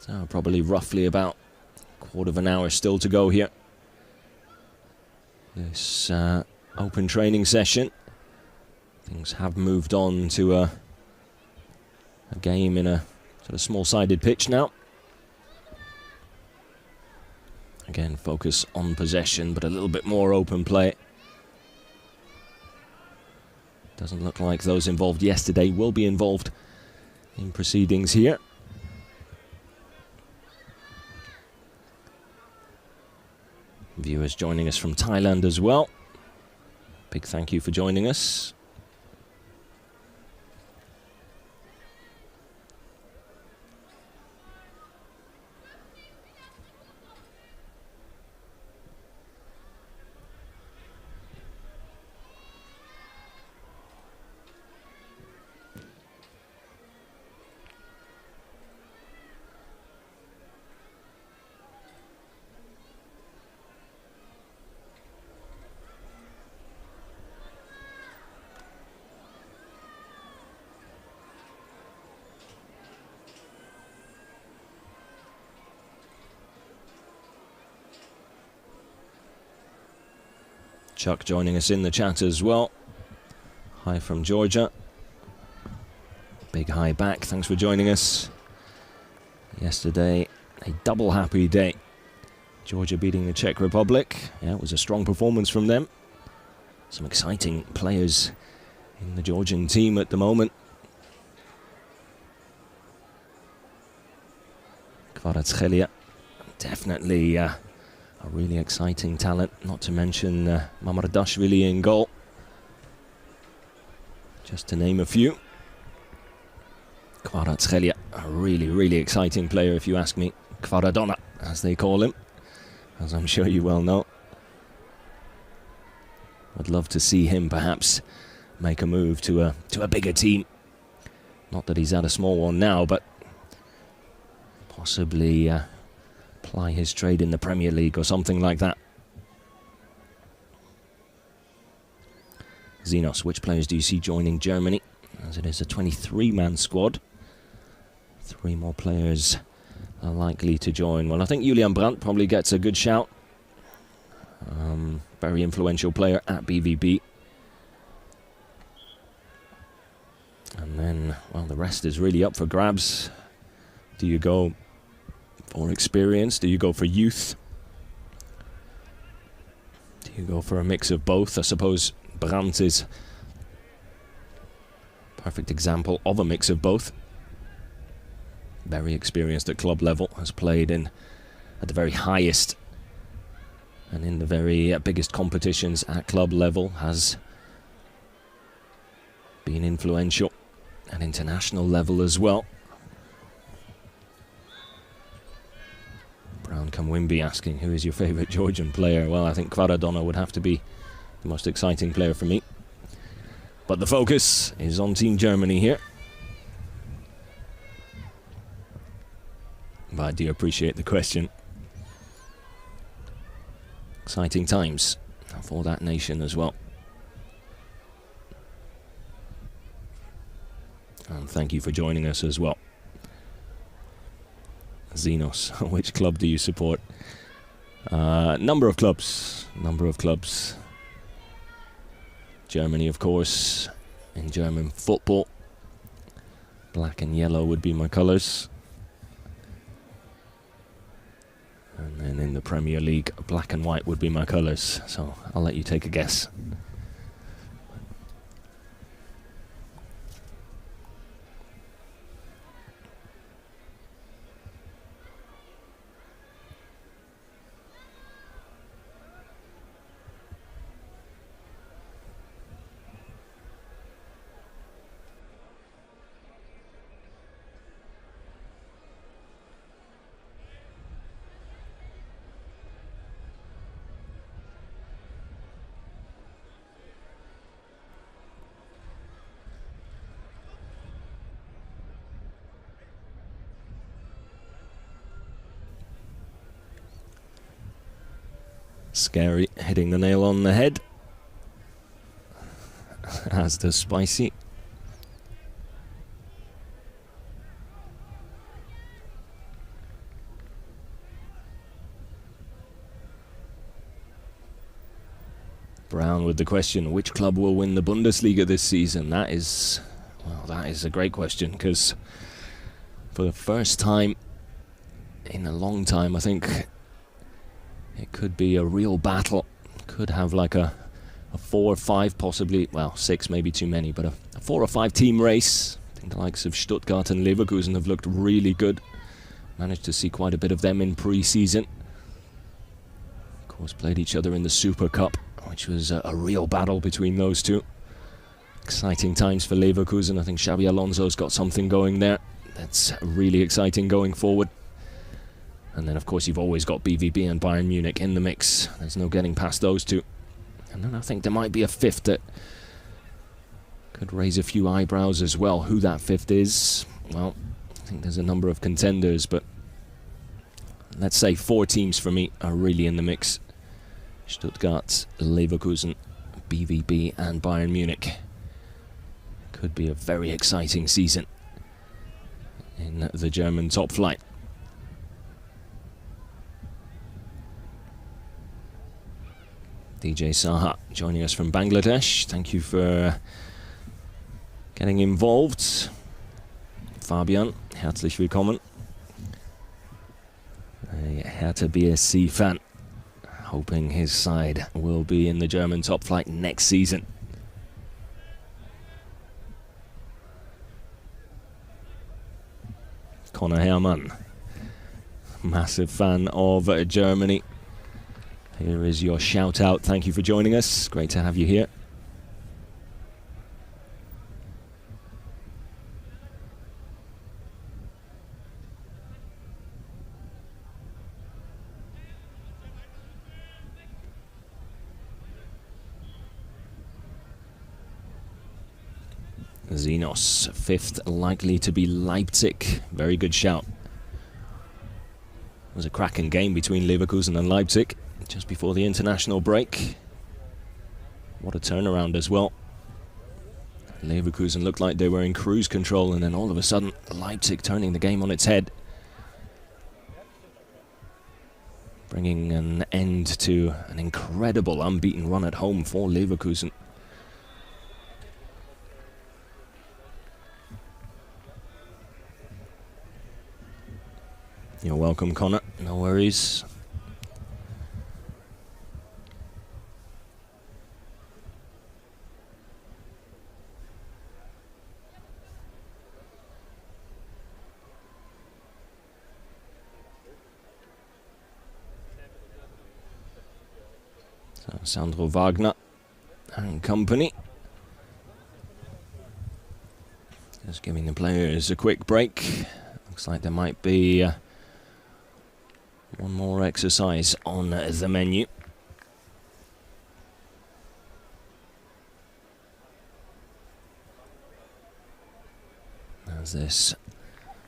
So probably roughly about a quarter of an hour still to go here. This open training session. Things have moved on to a game in a sort of small-sided pitch now. Again, focus on possession, but a little bit more open play. Doesn't look like those involved yesterday will be involved in proceedings here. Viewers joining us from Thailand as well. Big thank you for joining us. Chuck joining us in the chat as well. Hi from Georgia. Big hi back, thanks for joining us. Yesterday, a double happy day. Georgia beating the Czech Republic. Yeah, it was a strong performance from them. Some exciting players in the Georgian team at the moment. Kvaratskhelia, definitely a really exciting talent, not to mention Mamardashvili in goal. Just to name a few. Kvaratskhelia, a really exciting player if you ask me. Kvaradona, as they call him, as I'm sure you well know. I'd love to see him perhaps make a move to a bigger team. Not that he's at a small one now, but possibly ply his trade in the Premier League or something like that. Zenos, which players do you see joining Germany? As it is a 23-man squad. 3 more players are likely to join. Well, I think Julian Brandt probably gets a good shout. Very influential player at BVB. And then, well, the rest is really up for grabs. Do you go for experience? Do you go for youth? Do you go for a mix of both? I suppose Brandt is a perfect example of a mix of both. Very experienced at club level, has played at the very highest and in the very biggest competitions at club level, has been influential at international level as well. Brown Kamwimbi asking, who is your favourite Georgian player? Well, I think Kvaradona would have to be the most exciting player for me. But the focus is on Team Germany here. But I do appreciate the question. Exciting times for that nation as well. And thank you for joining us as well. Zenos, which club do you support? Number of clubs. Germany, of course. In German football, black and yellow would be my colours. And then in the Premier League, black and white would be my colours. So I'll let you take a guess. Scary, hitting the nail on the head. As does Spicy. Brown with the question, which club will win the Bundesliga this season? That is a great question, because for the first time in a long time, I think it could be a real battle. Could have like a 4 or 5, possibly, well, 6 maybe too many, but a 4 or 5 team race. I think the likes of Stuttgart and Leverkusen have looked really good. Managed to see quite a bit of them in pre-season. Of course, played each other in the Super Cup, which was a real battle between those two. Exciting times for Leverkusen. I think Xabi Alonso's got something going there that's really exciting going forward. And then, of course, you've always got BVB and Bayern Munich in the mix. There's no getting past those two. And then I think there might be a fifth that could raise a few eyebrows as well. Who that fifth is, well, I think there's a number of contenders, but let's say 4 teams for me are really in the mix. Stuttgart, Leverkusen, BVB and Bayern Munich. Could be a very exciting season in the German top flight. DJ Saha joining us from Bangladesh. Thank you for getting involved. Fabian, herzlich willkommen. A Hertha BSC fan, hoping his side will be in the German top flight next season. Connor Herrmann, massive fan of Germany. Here is your shout out. Thank you for joining us. Great to have you here. Xenos, 5th likely to be Leipzig. Very good shout. It was a cracking game between Leverkusen and Leipzig just before the international break. What a turnaround as well. Leverkusen looked like they were in cruise control, and then all of a sudden Leipzig turning the game on its head, bringing an end to an incredible unbeaten run at home for Leverkusen. You're welcome, Connor. No worries. So, Sandro Wagner and company. Just giving the players a quick break. Looks like there might be one more exercise on the menu. As this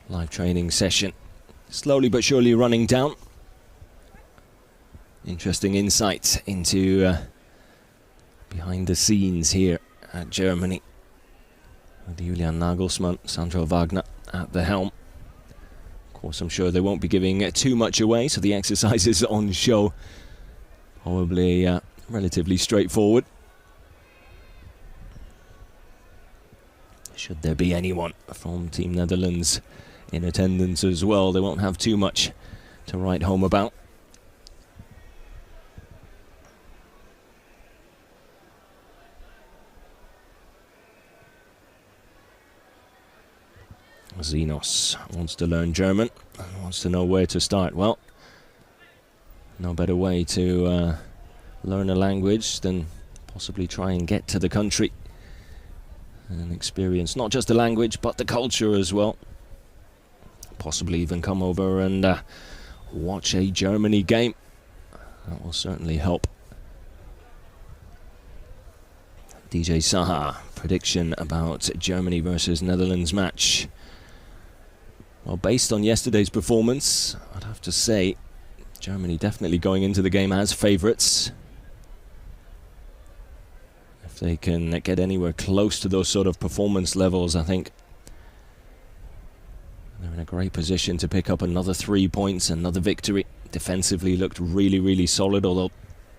live training session slowly but surely running down. Interesting insight into behind the scenes here at Germany, with Julian Nagelsmann, Sandro Wagner at the helm. Of course, I'm sure they won't be giving too much away, so the exercises on show probably relatively straightforward. Should there be anyone from Team Netherlands in attendance as well, they won't have too much to write home about. Xenos wants to learn German and wants to know where to start. Well, no better way to learn a language than possibly try and get to the country and experience not just the language but the culture as well. Possibly even come over and watch a Germany game. That will certainly help. DJ Saha, prediction about Germany versus Netherlands match. Well, based on yesterday's performance, I'd have to say Germany definitely going into the game as favourites. If they can get anywhere close to those sort of performance levels, I think they're in a great position to pick up another 3 points, another victory. Defensively looked really, really solid, although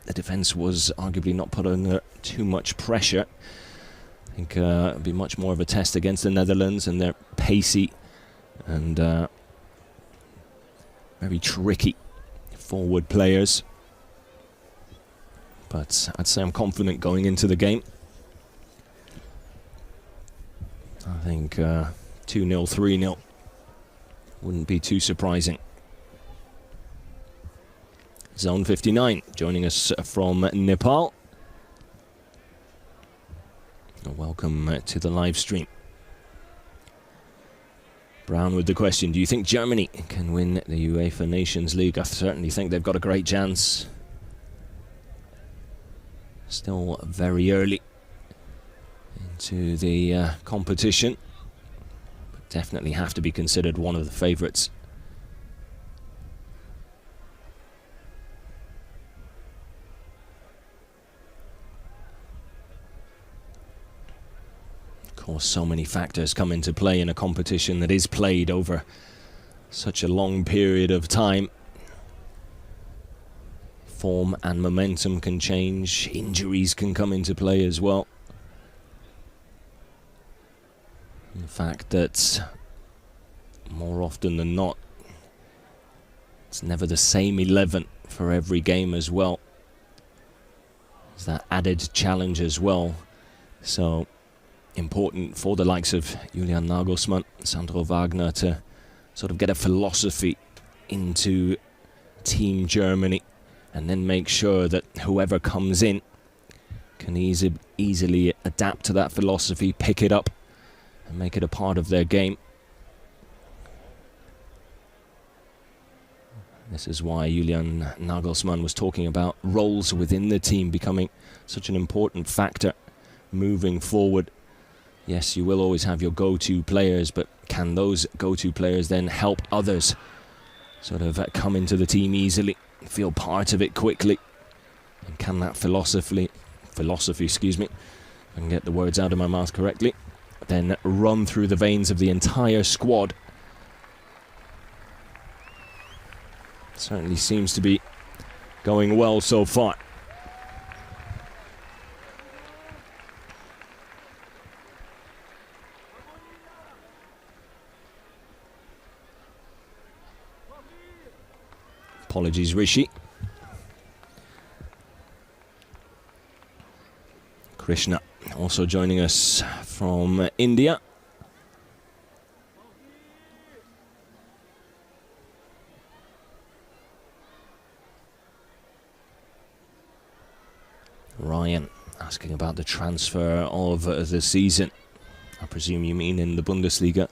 the defence was arguably not put under too much pressure. I think it'll be much more of a test against the Netherlands, and they're pacey and very tricky forward players. But I'd say I'm confident going into the game. I think 2-0, 3-0 wouldn't be too surprising. Zone 59 joining us from Nepal. Welcome to the live stream. Brown with the question, do you think Germany can win the UEFA Nations League? I certainly think they've got a great chance. Still very early into the competition, but definitely have to be considered one of the favourites. Of course, so many factors come into play in a competition that is played over such a long period of time. Form and momentum can change, injuries can come into play as well. And the fact that more often than not, it's never the same 11 for every game as well. There's that added challenge as well. So important for the likes of Julian Nagelsmann, Sandro Wagner to sort of get a philosophy into Team Germany, and then make sure that whoever comes in can easily adapt to that philosophy, pick it up, and make it a part of their game. This is why Julian Nagelsmann was talking about roles within the team becoming such an important factor moving forward. Yes, you will always have your go-to players, but can those go-to players then help others sort of come into the team easily, feel part of it quickly? And can that philosophy, excuse me, if I can get the words out of my mouth correctly, then run through the veins of the entire squad? Certainly seems to be going well so far. Apologies, Rishi. Krishna also joining us from India. Ryan asking about the transfer of the season. I presume you mean in the Bundesliga.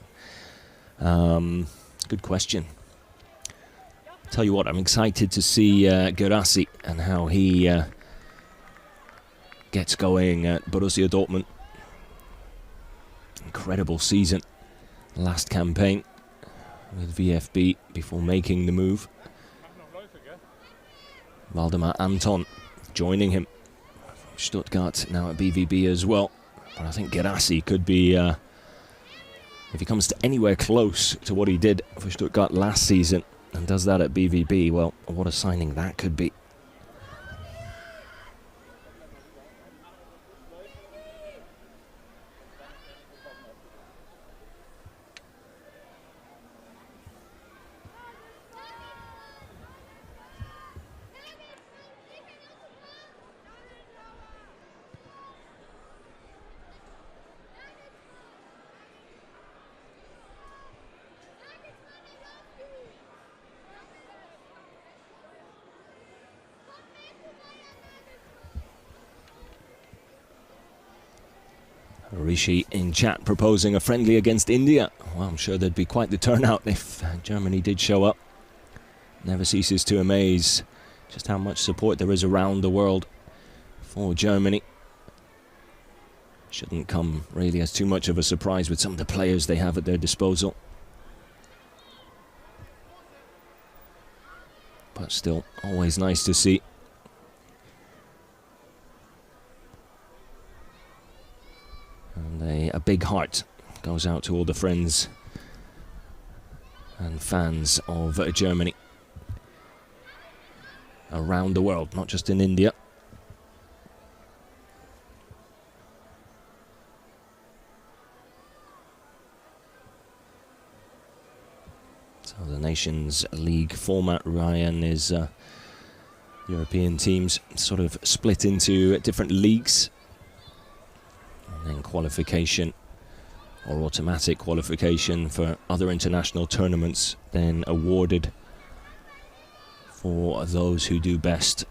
Good question. Tell you what, I'm excited to see Guirassy and how he gets going at Borussia Dortmund. Incredible season. Last campaign with VFB before making the move. Waldemar Anton joining him. Stuttgart now at BVB as well. But I think Guirassy could be, if he comes to anywhere close to what he did for Stuttgart last season and does that at BVB, well, what a signing that could be. Rishi in chat proposing a friendly against India. Well, I'm sure there'd be quite the turnout if Germany did show up. Never ceases to amaze just how much support there is around the world for Germany. Shouldn't come really as too much of a surprise with some of the players they have at their disposal. But but still always nice to see. And a big heart goes out to all the friends and fans of Germany around the world, not just in India. So the Nations League format, Ryan, is European teams sort of split into different leagues, and then qualification or automatic qualification for other international tournaments then awarded for those who do best.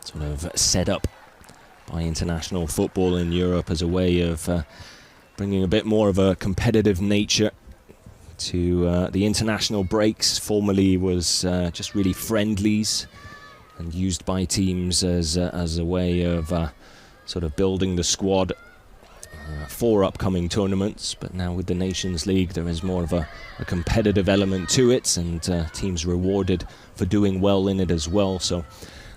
Sort of set up by international football in Europe as a way of bringing a bit more of a competitive nature to the international breaks. Formerly was just really friendlies and used by teams as a way of sort of building the squad for upcoming tournaments. But now with the Nations League, there is more of a competitive element to it, and teams rewarded for doing well in it as well. So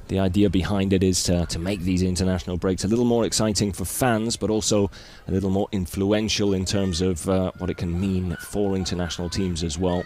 the idea behind it is to make these international breaks a little more exciting for fans, but also a little more influential in terms of what it can mean for international teams as well.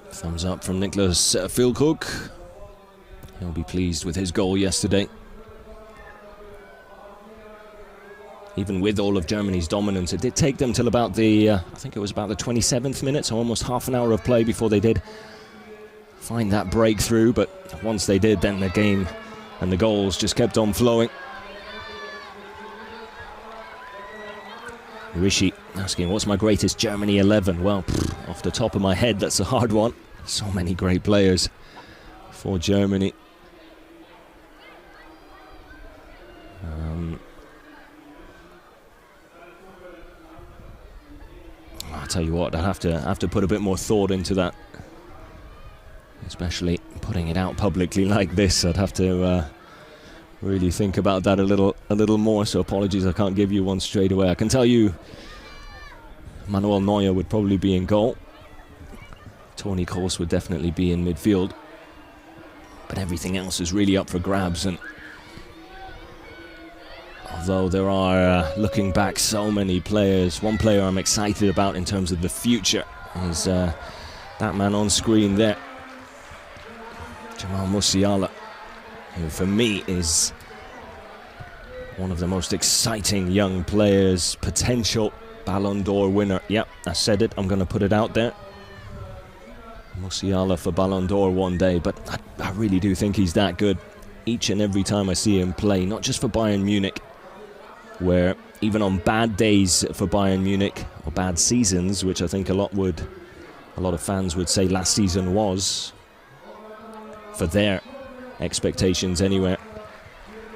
Thumbs up from Niklas Füllkrug. He'll be pleased with his goal yesterday. Even with all of Germany's dominance, it did take them till about the, I think it was about the 27th minute, so almost half an hour of play before they did find that breakthrough. But once they did, then the game and the goals just kept on flowing. Rishi asking, what's my greatest Germany 11? Well, off the top of my head, that's a hard one. So many great players for Germany. I'll tell you what, I have to put a bit more thought into that, especially putting it out publicly like this. I'd have to really think about that a little more. So apologies, I can't give you one straight away. I can tell you Manuel Neuer would probably be in goal. Toni Kroos would definitely be in midfield. But everything else is really up for grabs. And although there are, looking back, so many players, one player I'm excited about in terms of the future is that man on screen there, Jamal Musiala, who for me is one of the most exciting young players, potential Ballon d'Or winner. Yep, I said it, I'm going to put it out there. Musiala for Ballon d'Or one day, but I really do think he's that good. Each and every time I see him play, not just for Bayern Munich, where even on bad days for Bayern Munich, or bad seasons, which I think a lot of fans would say last season was, for their expectations anyway,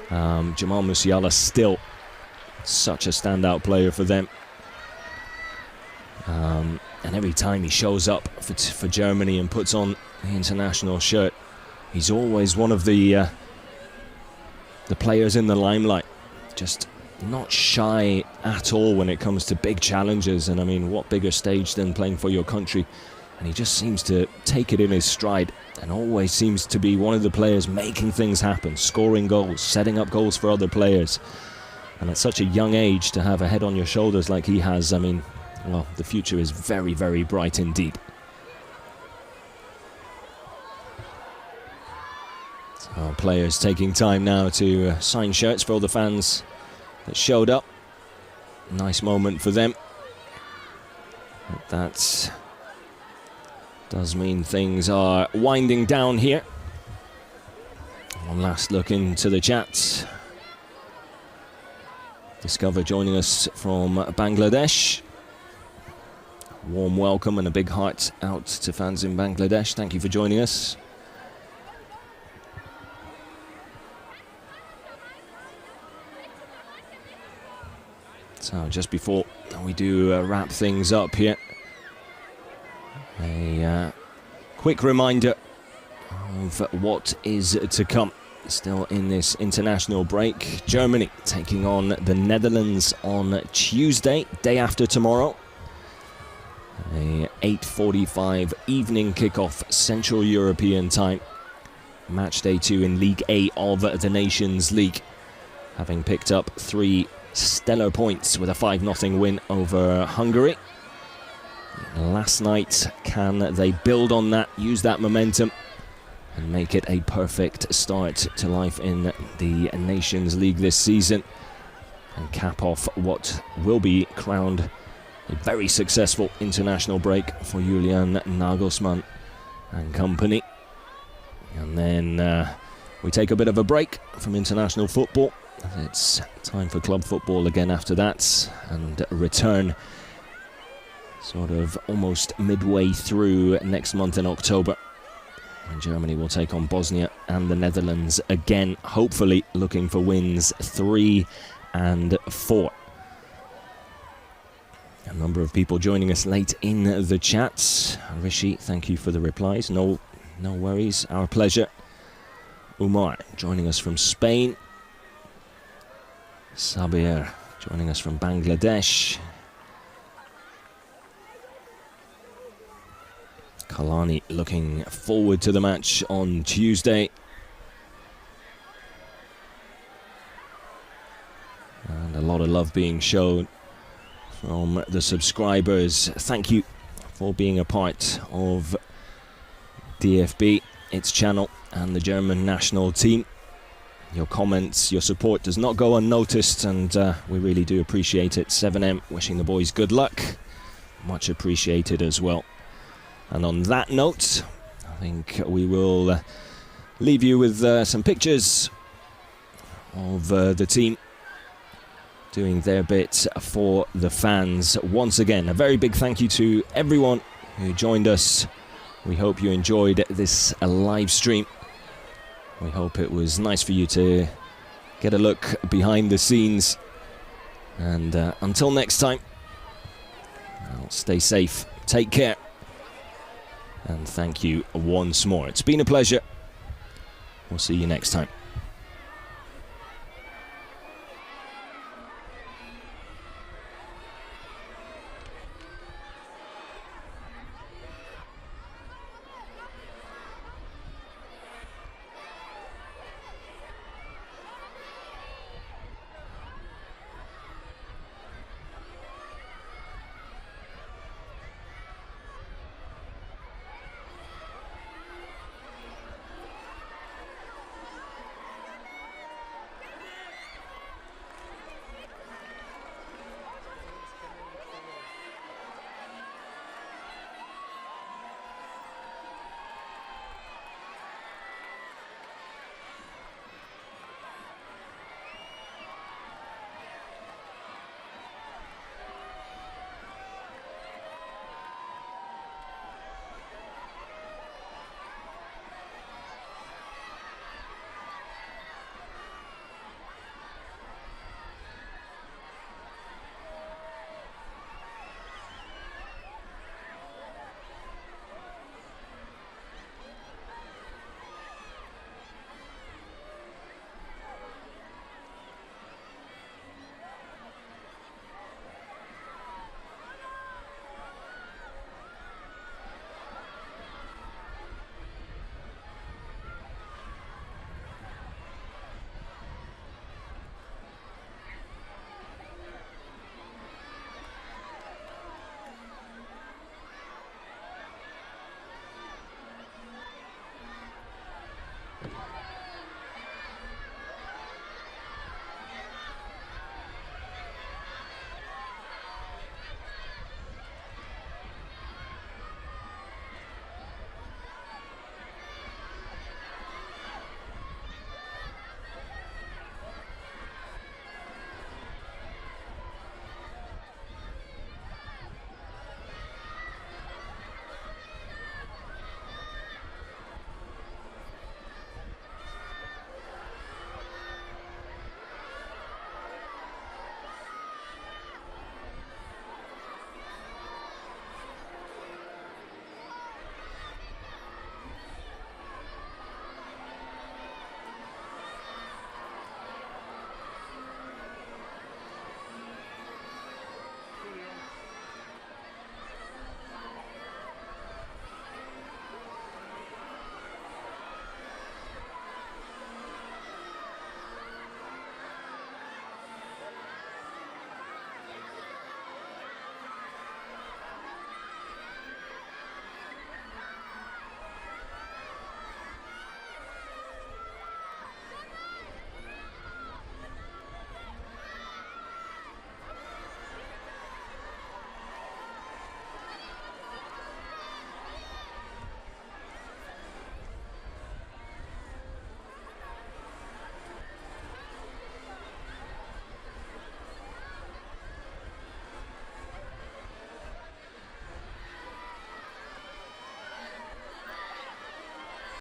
Jamal Musiala still such a standout player for them. And every time he shows up for Germany and puts on the international shirt, he's always one of the players in the limelight. Just not shy at all when it comes to big challenges. And I mean, what bigger stage than playing for your country? And he just seems to take it in his stride and always seems to be one of the players making things happen, scoring goals, setting up goals for other players. And at such a young age to have a head on your shoulders like he has, I mean, well, the future is very, very bright indeed. So players taking time now to sign shirts for all the fans that showed up. Nice moment for them. But that does mean things are winding down here. One last look into the chat. Discover joining us from Bangladesh. Warm welcome and a big heart out to fans in Bangladesh. Thank you for joining us. So just before we do wrap things up here, a quick reminder of what is to come. Still in this international break, Germany taking on the Netherlands on Tuesday, day after tomorrow. A 8:45 evening kickoff Central European time. Match day 2 in League A of the Nations League, having picked up 3 stellar points with a 5-0 win over Hungary. Last night, can they build on that, use that momentum and make it a perfect start to life in the Nations League this season and cap off what will be crowned a very successful international break for Julian Nagelsmann and company. And then we take a bit of a break from international football. It's time for club football again after that, and return sort of almost midway through next month in October, when Germany will take on Bosnia and the Netherlands again, hopefully looking for wins 3 and 4. A number of people joining us late in the chat. Rishi, thank you for the replies. No worries, our pleasure. Umar joining us from Spain. Sabir joining us from Bangladesh. Kalani looking forward to the match on Tuesday. And a lot of love being shown from the subscribers. Thank you for being a part of DFB, its channel, and the German national team. Your comments, your support does not go unnoticed, and we really do appreciate it. 7M wishing the boys good luck. Much appreciated as well. And on that note, I think we will leave you with some pictures of the team doing their bit for the fans. Once again, a very big thank you to everyone who joined us. We hope you enjoyed this live stream. We hope it was nice for you to get a look behind the scenes. And until next time, well, stay safe, take care, and thank you once more. It's been a pleasure. We'll see you next time.